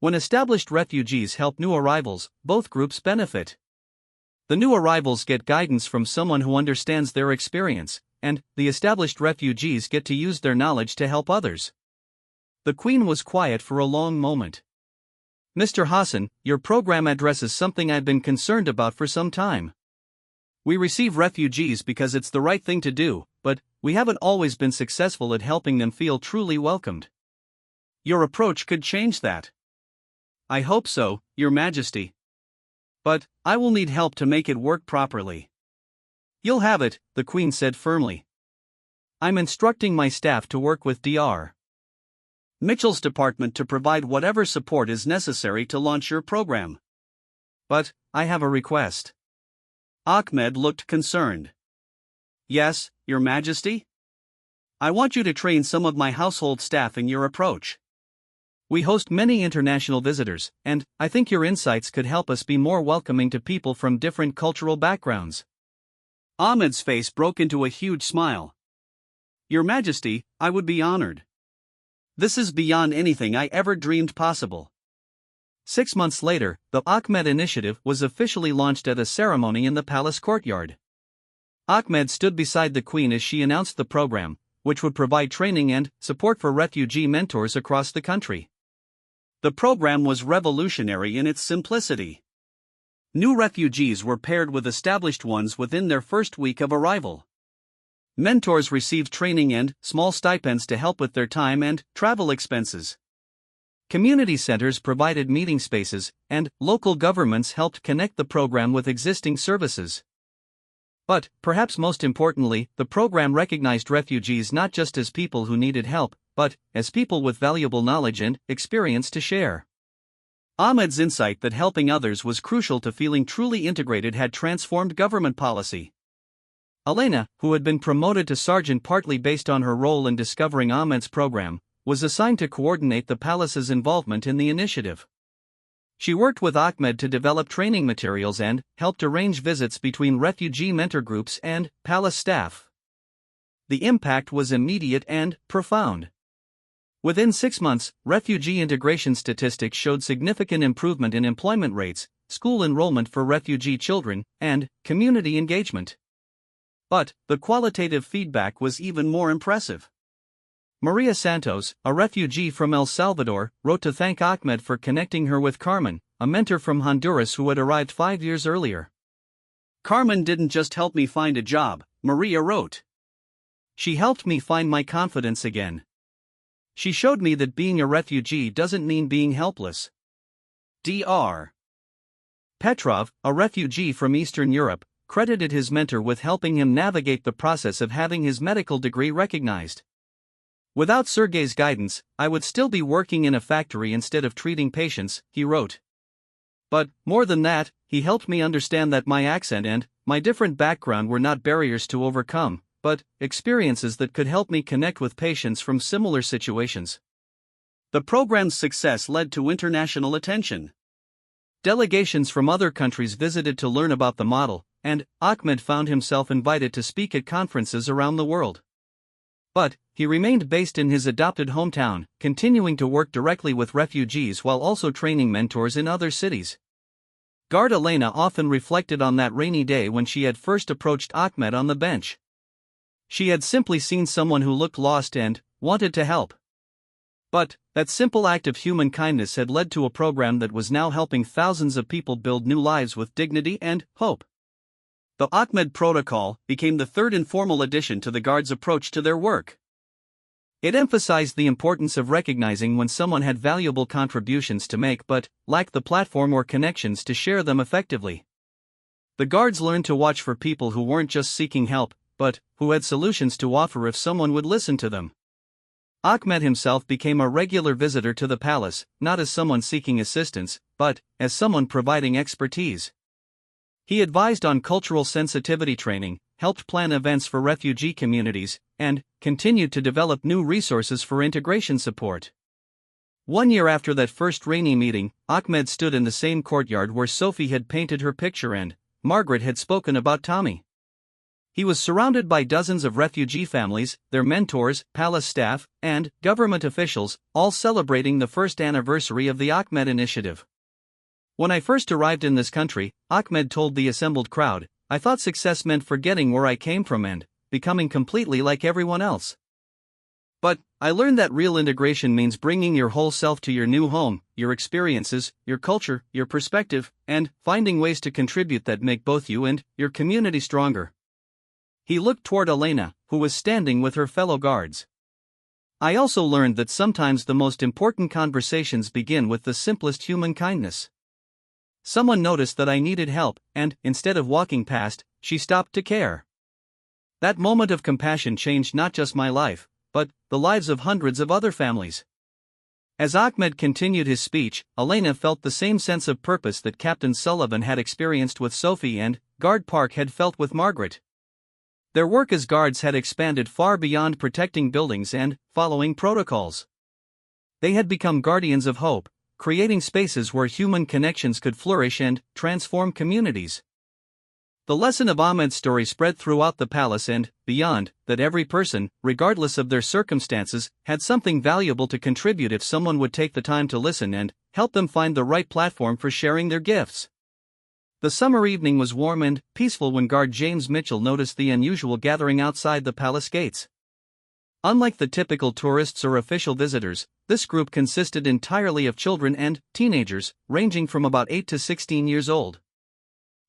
When established refugees help new arrivals, both groups benefit. The new arrivals get guidance from someone who understands their experience, and the established refugees get to use their knowledge to help others. The Queen was quiet for a long moment. Mr. Hassan, your program addresses something I've been concerned about for some time. We receive refugees because it's the right thing to do, but we haven't always been successful at helping them feel truly welcomed. Your approach could change that. I hope so, Your Majesty. But I will need help to make it work properly. You'll have it, the Queen said firmly. I'm instructing my staff to work with Dr. Mitchell's department to provide whatever support is necessary to launch your program. But I have a request. Ahmed looked concerned. Yes, Your Majesty? I want you to train some of my household staff in your approach. We host many international visitors, and I think your insights could help us be more welcoming to people from different cultural backgrounds. Ahmed's face broke into a huge smile. Your Majesty, I would be honored. This is beyond anything I ever dreamed possible. 6 months later, the Ahmed Initiative was officially launched at a ceremony in the palace courtyard. Ahmed stood beside the Queen as she announced the program, which would provide training and support for refugee mentors across the country. The program was revolutionary in its simplicity. New refugees were paired with established ones within their first week of arrival. Mentors received training and small stipends to help with their time and travel expenses. Community centers provided meeting spaces, and local governments helped connect the program with existing services. But, perhaps most importantly, the program recognized refugees not just as people who needed help, but as people with valuable knowledge and experience to share. Ahmed's insight that helping others was crucial to feeling truly integrated had transformed government policy. Elena, who had been promoted to sergeant partly based on her role in discovering Ahmed's program, was assigned to coordinate the palace's involvement in the initiative. She worked with Ahmed to develop training materials and helped arrange visits between refugee mentor groups and palace staff. The impact was immediate and profound. Within 6 months, refugee integration statistics showed significant improvement in employment rates, school enrollment for refugee children, and community engagement. But the qualitative feedback was even more impressive. Maria Santos, a refugee from El Salvador, wrote to thank Ahmed for connecting her with Carmen, a mentor from Honduras who had arrived 5 years earlier. Carmen didn't just help me find a job, Maria wrote. She helped me find my confidence again. She showed me that being a refugee doesn't mean being helpless. Dr. Petrov, a refugee from Eastern Europe, credited his mentor with helping him navigate the process of having his medical degree recognized. Without Sergei's guidance, I would still be working in a factory instead of treating patients, he wrote. But, more than that, he helped me understand that my accent and my different background were not barriers to overcome, but experiences that could help me connect with patients from similar situations. The program's success led to international attention. Delegations from other countries visited to learn about the model, and Ahmed found himself invited to speak at conferences around the world. But he remained based in his adopted hometown, continuing to work directly with refugees while also training mentors in other cities. Guard Elena often reflected on that rainy day when she had first approached Ahmed on the bench. She had simply seen someone who looked lost and wanted to help. But that simple act of human kindness had led to a program that was now helping thousands of people build new lives with dignity and hope. The Ahmed Protocol became the third informal addition to the Guard's approach to their work. It emphasized the importance of recognizing when someone had valuable contributions to make but lacked the platform or connections to share them effectively. The Guards learned to watch for people who weren't just seeking help, but who had solutions to offer if someone would listen to them. Ahmed himself became a regular visitor to the palace, not as someone seeking assistance, but as someone providing expertise. He advised on cultural sensitivity training, helped plan events for refugee communities, and continued to develop new resources for integration support. 1 year after that first rainy meeting, Ahmed stood in the same courtyard where Sophie had painted her picture and Margaret had spoken about Tommy. He was surrounded by dozens of refugee families, their mentors, palace staff, and government officials, all celebrating the first anniversary of the Ahmed Initiative. When I first arrived in this country, Ahmed told the assembled crowd, I thought success meant forgetting where I came from and becoming completely like everyone else. But I learned that real integration means bringing your whole self to your new home, your experiences, your culture, your perspective, and finding ways to contribute that make both you and your community stronger. He looked toward Elena, who was standing with her fellow guards. I also learned that sometimes the most important conversations begin with the simplest human kindness. Someone noticed that I needed help, and, instead of walking past, she stopped to care. That moment of compassion changed not just my life, but the lives of hundreds of other families. As Ahmed continued his speech, Elena felt the same sense of purpose that Captain Sullivan had experienced with Sophie and Guard Park had felt with Margaret. Their work as guards had expanded far beyond protecting buildings and following protocols. They had become guardians of hope, creating spaces where human connections could flourish and transform communities. The lesson of Ahmed's story spread throughout the palace and beyond, that every person, regardless of their circumstances, had something valuable to contribute if someone would take the time to listen and help them find the right platform for sharing their gifts. The summer evening was warm and peaceful when Guard James Mitchell noticed the unusual gathering outside the palace gates. Unlike the typical tourists or official visitors, this group consisted entirely of children and teenagers, ranging from about 8 to 16 years old.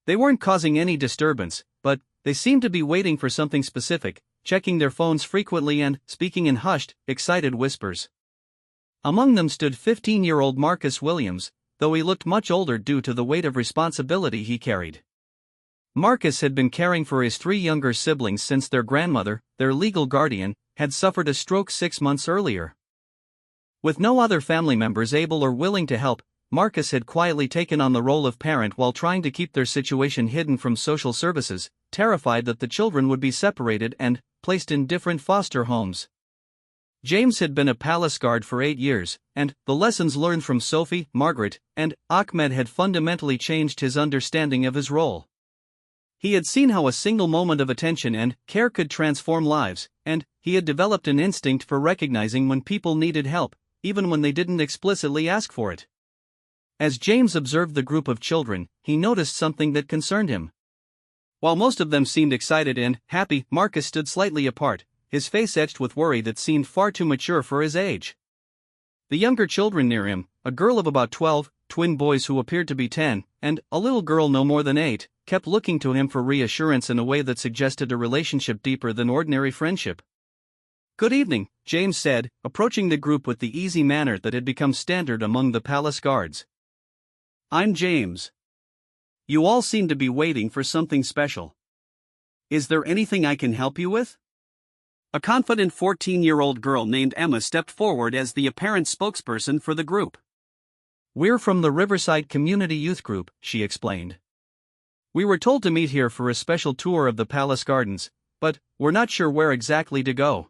They weren't causing any disturbance, but they seemed to be waiting for something specific, checking their phones frequently and speaking in hushed, excited whispers. Among them stood 15-year-old Marcus Williams, though he looked much older due to the weight of responsibility he carried. Marcus had been caring for his 3 younger siblings since their grandmother, their legal guardian, had suffered a stroke 6 months earlier. With no other family members able or willing to help, Marcus had quietly taken on the role of parent while trying to keep their situation hidden from social services, terrified that the children would be separated and placed in different foster homes. James had been a palace guard for 8 years, and the lessons learned from Sophie, Margaret, and Ahmed had fundamentally changed his understanding of his role. He had seen how a single moment of attention and care could transform lives, and he had developed an instinct for recognizing when people needed help, even when they didn't explicitly ask for it. As James observed the group of children, he noticed something that concerned him. While most of them seemed excited and happy, Marcus stood slightly apart, his face etched with worry that seemed far too mature for his age. The younger children near him, a girl of about 12, twin boys who appeared to be 10, and a little girl no more than 8, kept looking to him for reassurance in a way that suggested a relationship deeper than ordinary friendship. "Good evening," James said, approaching the group with the easy manner that had become standard among the palace guards. "I'm James. You all seem to be waiting for something special. Is there anything I can help you with?" A confident 14-year-old girl named Emma stepped forward as the apparent spokesperson for the group. "We're from the Riverside Community Youth Group," she explained. "We were told to meet here for a special tour of the palace gardens, but we're not sure where exactly to go."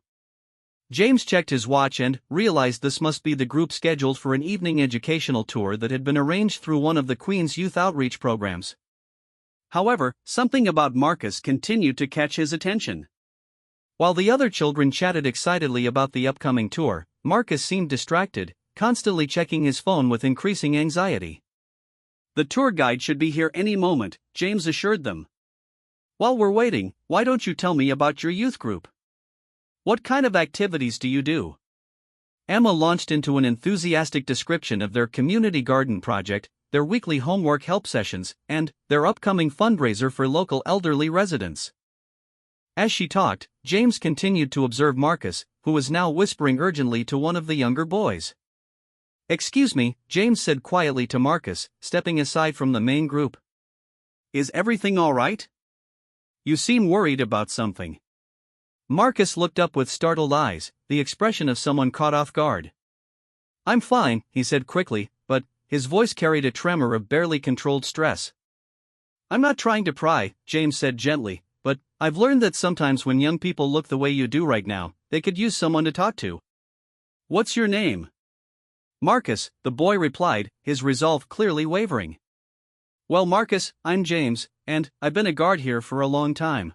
James checked his watch and realized this must be the group scheduled for an evening educational tour that had been arranged through one of the Queen's youth outreach programs. However, something about Marcus continued to catch his attention. While the other children chatted excitedly about the upcoming tour, Marcus seemed distracted, constantly checking his phone with increasing anxiety. "The tour guide should be here any moment," James assured them. "While we're waiting, why don't you tell me about your youth group? What kind of activities do you do?" Emma launched into an enthusiastic description of their community garden project, their weekly homework help sessions, and their upcoming fundraiser for local elderly residents. As she talked, James continued to observe Marcus, who was now whispering urgently to one of the younger boys. "Excuse me," James said quietly to Marcus, stepping aside from the main group. "Is everything all right? You seem worried about something." Marcus looked up with startled eyes, the expression of someone caught off guard. "I'm fine," he said quickly, but his voice carried a tremor of barely controlled stress. "I'm not trying to pry," James said gently, "but I've learned that sometimes when young people look the way you do right now, they could use someone to talk to. What's your name?" Marcus, the boy replied, his resolve clearly wavering. Well, Marcus, I'm James, and I've been a guard here for a long time.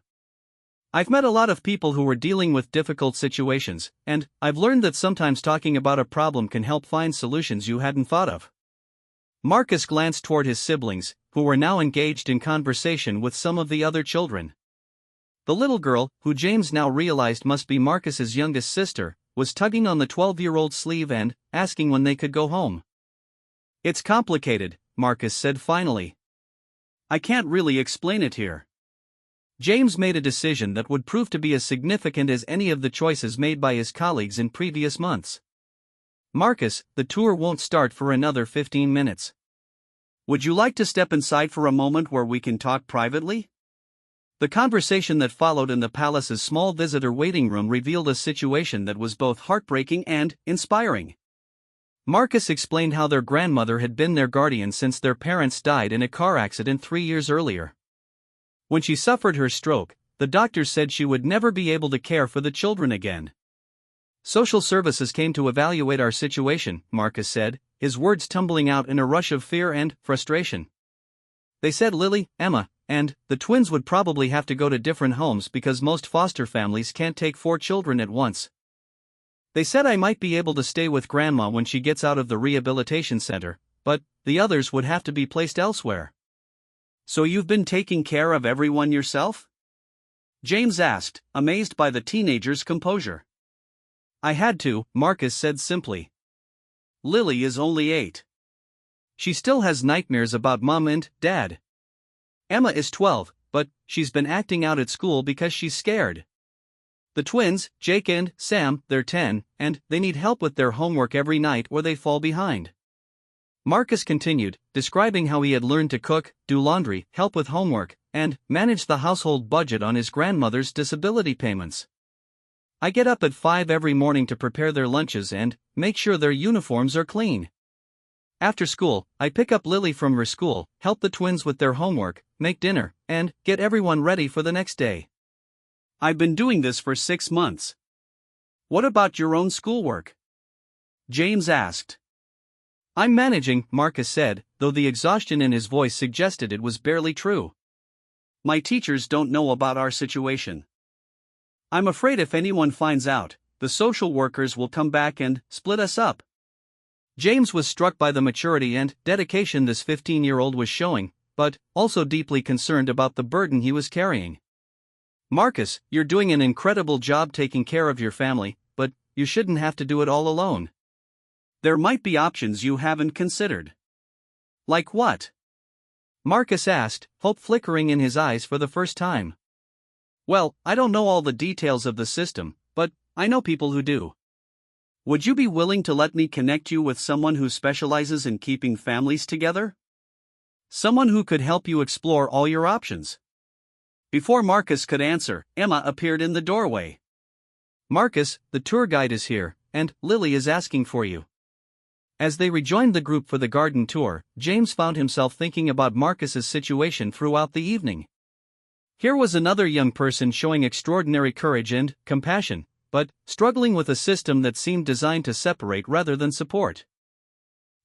I've met a lot of people who were dealing with difficult situations, and I've learned that sometimes talking about a problem can help find solutions you hadn't thought of. Marcus glanced toward his siblings, who were now engaged in conversation with some of the other children. The little girl, who James now realized must be Marcus's youngest sister, was tugging on the 12-year-old's sleeve and asking when they could go home. It's complicated, Marcus said finally. I can't really explain it here. James made a decision that would prove to be as significant as any of the choices made by his colleagues in previous months. Marcus, the tour won't start for another 15 minutes. Would you like to step inside for a moment where we can talk privately? The conversation that followed in the palace's small visitor waiting room revealed a situation that was both heartbreaking and inspiring. Marcus explained how their grandmother had been their guardian since their parents died in a car accident 3 years earlier. When she suffered her stroke, the doctors said she would never be able to care for the children again. Social services came to evaluate our situation, Marcus said, his words tumbling out in a rush of fear and frustration. They said Lily, Emma, and the twins would probably have to go to different homes because most foster families can't take 4 children at once. They said I might be able to stay with Grandma when she gets out of the rehabilitation center, but the others would have to be placed elsewhere. So you've been taking care of everyone yourself? James asked, amazed by the teenager's composure. I had to, Marcus said simply. Lily is only 8. She still has nightmares about Mom and Dad. Emma is 12, but she's been acting out at school because she's scared. The twins, Jake and Sam, they're 10, and they need help with their homework every night or they fall behind. Marcus continued, describing how he had learned to cook, do laundry, help with homework, and manage the household budget on his grandmother's disability payments. I get up at 5 every morning to prepare their lunches and make sure their uniforms are clean. After school, I pick up Lily from her school, help the twins with their homework, make dinner, and get everyone ready for the next day. I've been doing this for 6 months. What about your own schoolwork? James asked. I'm managing, Marcus said, though the exhaustion in his voice suggested it was barely true. My teachers don't know about our situation. I'm afraid if anyone finds out, the social workers will come back and split us up. James was struck by the maturity and dedication this 15-year-old was showing, but also deeply concerned about the burden he was carrying. Marcus, you're doing an incredible job taking care of your family, but you shouldn't have to do it all alone. There might be options you haven't considered. Like what? Marcus asked, hope flickering in his eyes for the first time. Well, I don't know all the details of the system, but I know people who do. Would you be willing to let me connect you with someone who specializes in keeping families together? Someone who could help you explore all your options. Before Marcus could answer, Emma appeared in the doorway. Marcus, the tour guide is here, and Lily is asking for you. As they rejoined the group for the garden tour, James found himself thinking about Marcus's situation throughout the evening. Here was another young person showing extraordinary courage and compassion, but struggling with a system that seemed designed to separate rather than support.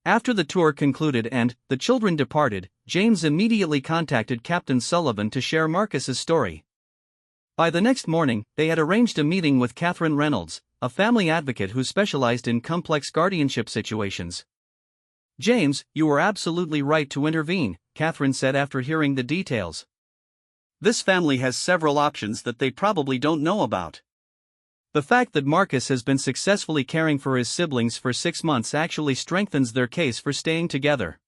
After the tour concluded and the children departed, James immediately contacted Captain Sullivan to share Marcus's story. By the next morning, they had arranged a meeting with Catherine Reynolds, a family advocate who specialized in complex guardianship situations. James, you were absolutely right to intervene, Catherine said after hearing the details. This family has several options that they probably don't know about. The fact that Marcus has been successfully caring for his siblings for 6 months actually strengthens their case for staying together.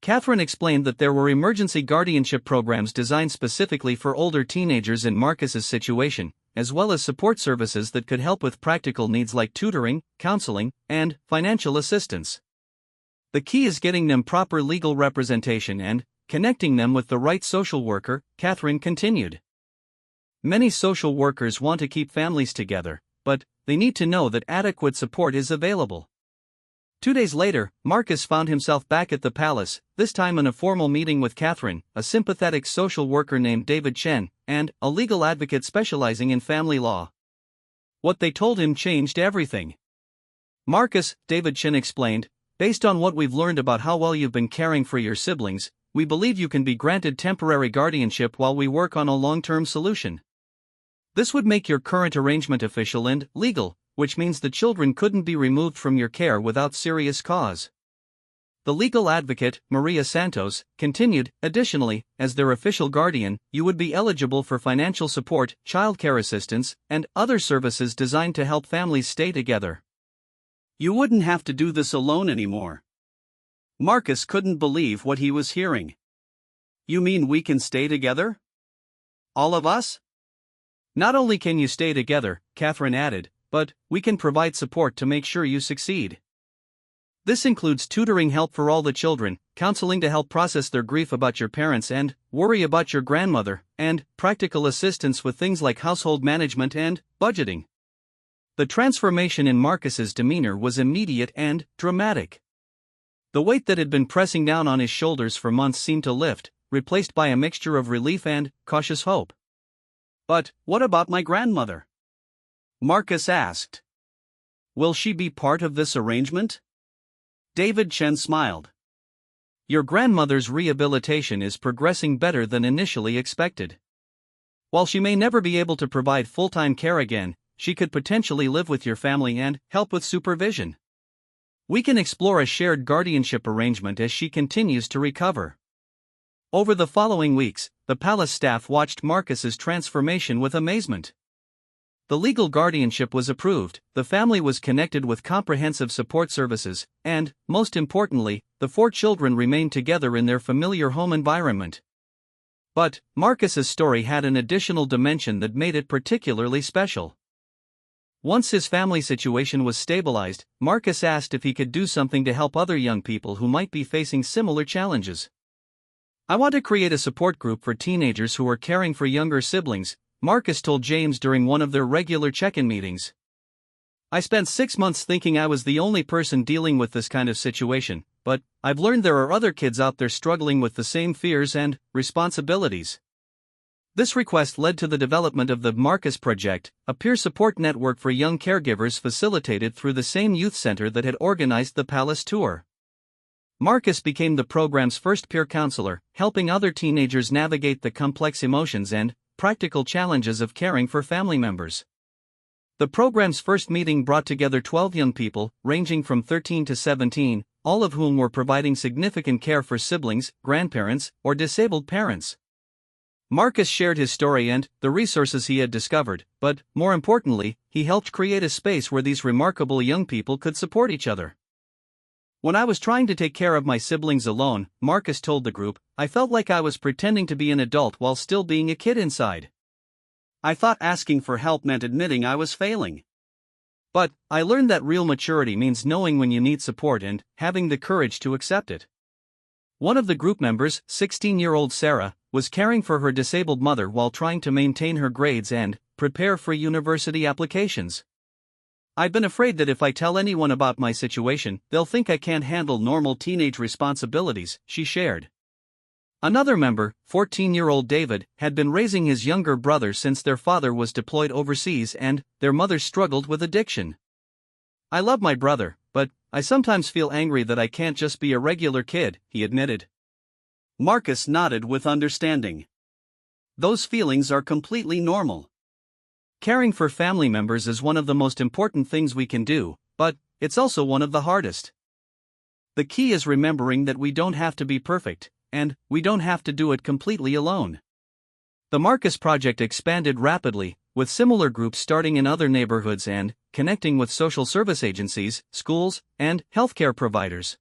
Catherine explained that there were emergency guardianship programs designed specifically for older teenagers in Marcus's situation, as well as support services that could help with practical needs like tutoring, counseling, and financial assistance. The key is getting them proper legal representation and connecting them with the right social worker, Catherine continued. Many social workers want to keep families together, but they need to know that adequate support is available. 2 days later, Marcus found himself back at the palace, this time in a formal meeting with Catherine, a sympathetic social worker named David Chen, and a legal advocate specializing in family law. What they told him changed everything. Marcus, David Chin explained, based on what we've learned about how well you've been caring for your siblings, we believe you can be granted temporary guardianship while we work on a long-term solution. This would make your current arrangement official and legal, which means the children couldn't be removed from your care without serious cause. The legal advocate, Maria Santos, continued, additionally, as their official guardian, you would be eligible for financial support, childcare assistance, and other services designed to help families stay together. You wouldn't have to do this alone anymore. Marcus couldn't believe what he was hearing. You mean we can stay together? All of us? Not only can you stay together, Catherine added, but we can provide support to make sure you succeed. This includes tutoring help for all the children, counseling to help process their grief about your parents and worry about your grandmother, and practical assistance with things like household management and budgeting. The transformation in Marcus's demeanor was immediate and dramatic. The weight that had been pressing down on his shoulders for months seemed to lift, replaced by a mixture of relief and cautious hope. But what about my grandmother? Marcus asked. Will she be part of this arrangement? David Chen smiled. Your grandmother's rehabilitation is progressing better than initially expected. While she may never be able to provide full-time care again, she could potentially live with your family and help with supervision. We can explore a shared guardianship arrangement as she continues to recover. Over the following weeks, the palace staff watched Marcus's transformation with amazement. The legal guardianship was approved, the family was connected with comprehensive support services, and, most importantly, the 4 children remained together in their familiar home environment. But Marcus's story had an additional dimension that made it particularly special. Once his family situation was stabilized, Marcus asked if he could do something to help other young people who might be facing similar challenges. I want to create a support group for teenagers who are caring for younger siblings, Marcus told James during one of their regular check-in meetings. I spent 6 months thinking I was the only person dealing with this kind of situation, but I've learned there are other kids out there struggling with the same fears and responsibilities. This request led to the development of the Marcus Project, a peer support network for young caregivers facilitated through the same youth center that had organized the palace tour. Marcus became the program's first peer counselor, helping other teenagers navigate the complex emotions and practical challenges of caring for family members. The program's first meeting brought together 12 young people, ranging from 13 to 17, all of whom were providing significant care for siblings, grandparents, or disabled parents. Marcus shared his story and the resources he had discovered, but, more importantly, he helped create a space where these remarkable young people could support each other. When I was trying to take care of my siblings alone, Marcus told the group, I felt like I was pretending to be an adult while still being a kid inside. I thought asking for help meant admitting I was failing. But I learned that real maturity means knowing when you need support and having the courage to accept it. One of the group members, 16-year-old Sarah, was caring for her disabled mother while trying to maintain her grades and prepare for university applications. I've been afraid that if I tell anyone about my situation, they'll think I can't handle normal teenage responsibilities, she shared. Another member, 14-year-old David, had been raising his younger brother since their father was deployed overseas and their mother struggled with addiction. I love my brother, but I sometimes feel angry that I can't just be a regular kid, he admitted. Marcus nodded with understanding. Those feelings are completely normal. Caring for family members is one of the most important things we can do, but it's also one of the hardest. The key is remembering that we don't have to be perfect, and we don't have to do it completely alone. The Marcus Project expanded rapidly, with similar groups starting in other neighborhoods and connecting with social service agencies, schools, and healthcare providers.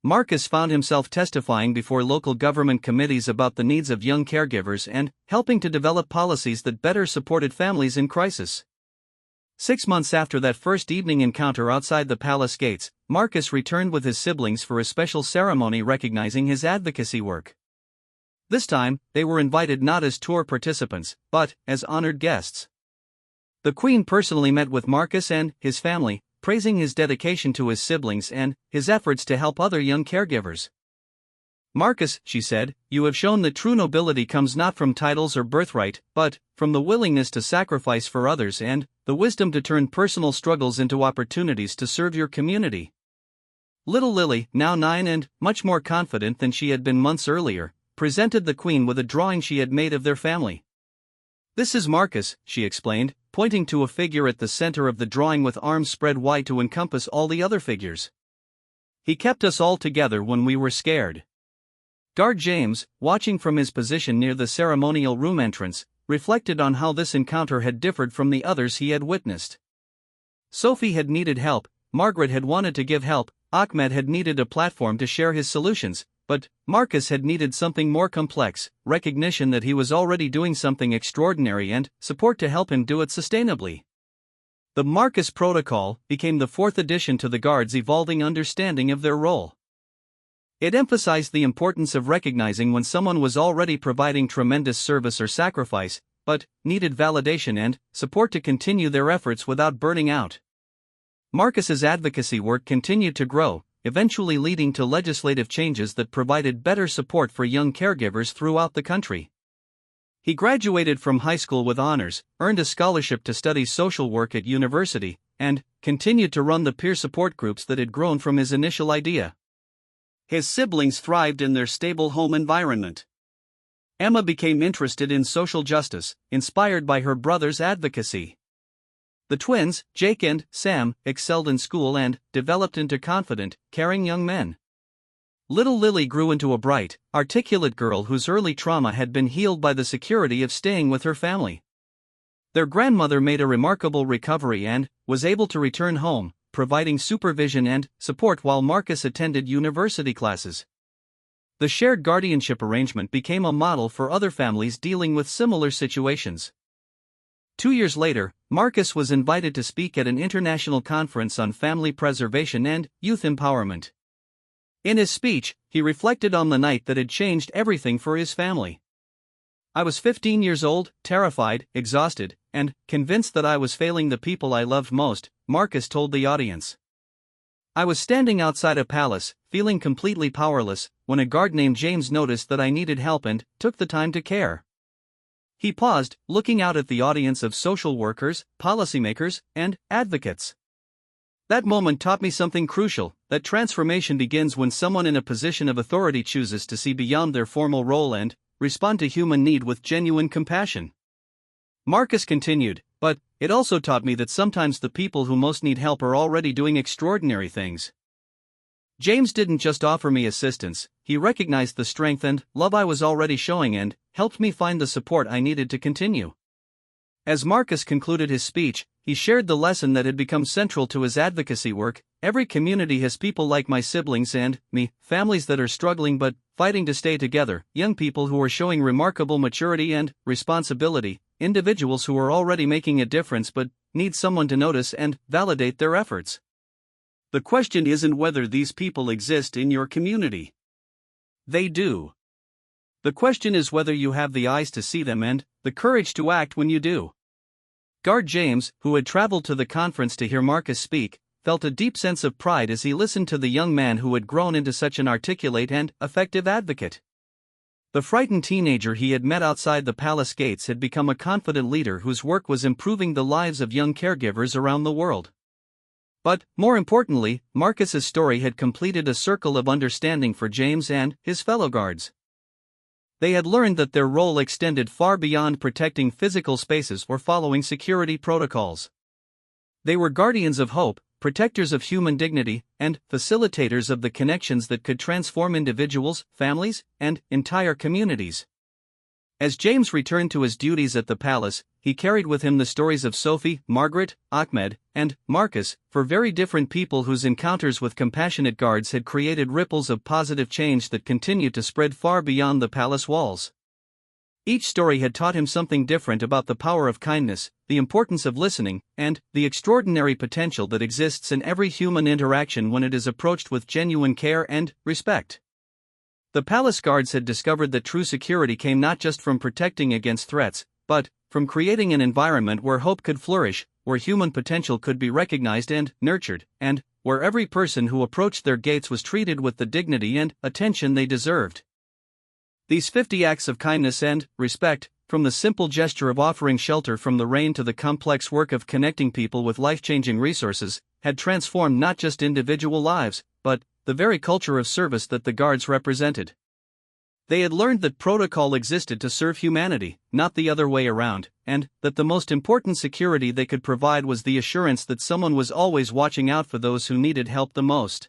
Marcus found himself testifying before local government committees about the needs of young caregivers and helping to develop policies that better supported families in crisis. 6 months after that first evening encounter outside the palace gates, Marcus returned with his siblings for a special ceremony recognizing his advocacy work. This time, they were invited not as tour participants, but as honored guests. The Queen personally met with Marcus and his family, praising his dedication to his siblings and his efforts to help other young caregivers. Marcus, she said, you have shown that true nobility comes not from titles or birthright, but from the willingness to sacrifice for others and the wisdom to turn personal struggles into opportunities to serve your community. Little Lily, now 9 and much more confident than she had been months earlier, presented the Queen with a drawing she had made of their family. "This is Marcus," she explained, pointing to a figure at the center of the drawing with arms spread wide to encompass all the other figures. "He kept us all together when we were scared." Guard James, watching from his position near the ceremonial room entrance, reflected on how this encounter had differed from the others he had witnessed. Sophie had needed help, Margaret had wanted to give help, Ahmed had needed a platform to share his solutions, but Marcus had needed something more complex, recognition that he was already doing something extraordinary and support to help him do it sustainably. The Marcus Protocol became the fourth addition to the Guard's evolving understanding of their role. It emphasized the importance of recognizing when someone was already providing tremendous service or sacrifice, but needed validation and support to continue their efforts without burning out. Marcus's advocacy work continued to grow, eventually leading to legislative changes that provided better support for young caregivers throughout the country. He graduated from high school with honors, earned a scholarship to study social work at university, and continued to run the peer support groups that had grown from his initial idea. His siblings thrived in their stable home environment. Emma became interested in social justice, inspired by her brother's advocacy. The twins, Jake and Sam, excelled in school and developed into confident, caring young men. Little Lily grew into a bright, articulate girl whose early trauma had been healed by the security of staying with her family. Their grandmother made a remarkable recovery and was able to return home, providing supervision and support while Marcus attended university classes. The shared guardianship arrangement became a model for other families dealing with similar situations. 2 years later, Marcus was invited to speak at an international conference on family preservation and youth empowerment. In his speech, he reflected on the night that had changed everything for his family. "I was 15 years old, terrified, exhausted, and convinced that I was failing the people I loved most," Marcus told the audience. "I was standing outside a palace, feeling completely powerless, when a guard named James noticed that I needed help and took the time to care." He paused, looking out at the audience of social workers, policymakers, and advocates. "That moment taught me something crucial, that transformation begins when someone in a position of authority chooses to see beyond their formal role and respond to human need with genuine compassion." Marcus continued, "But it also taught me that sometimes the people who most need help are already doing extraordinary things. James didn't just offer me assistance, he recognized the strength and love I was already showing and helped me find the support I needed to continue." As Marcus concluded his speech, he shared the lesson that had become central to his advocacy work: every community has people like my siblings and me, families that are struggling but fighting to stay together, young people who are showing remarkable maturity and responsibility, individuals who are already making a difference but need someone to notice and validate their efforts. The question isn't whether these people exist in your community. They do. The question is whether you have the eyes to see them and the courage to act when you do. Guard James, who had traveled to the conference to hear Marcus speak, felt a deep sense of pride as he listened to the young man who had grown into such an articulate and effective advocate. The frightened teenager he had met outside the palace gates had become a confident leader whose work was improving the lives of young caregivers around the world. But, more importantly, Marcus's story had completed a circle of understanding for James and his fellow guards. They had learned that their role extended far beyond protecting physical spaces or following security protocols. They were guardians of hope, protectors of human dignity, and facilitators of the connections that could transform individuals, families, and entire communities. As James returned to his duties at the palace, he carried with him the stories of Sophie, Margaret, Ahmed, and Marcus, for very different people whose encounters with compassionate guards had created ripples of positive change that continued to spread far beyond the palace walls. Each story had taught him something different about the power of kindness, the importance of listening, and the extraordinary potential that exists in every human interaction when it is approached with genuine care and respect. The palace guards had discovered that true security came not just from protecting against threats, but from creating an environment where hope could flourish, where human potential could be recognized and nurtured, and where every person who approached their gates was treated with the dignity and attention they deserved. These 50 acts of kindness and respect, from the simple gesture of offering shelter from the rain to the complex work of connecting people with life-changing resources, had transformed not just individual lives, but the very culture of service that the guards represented. They had learned that protocol existed to serve humanity, not the other way around, and that the most important security they could provide was the assurance that someone was always watching out for those who needed help the most.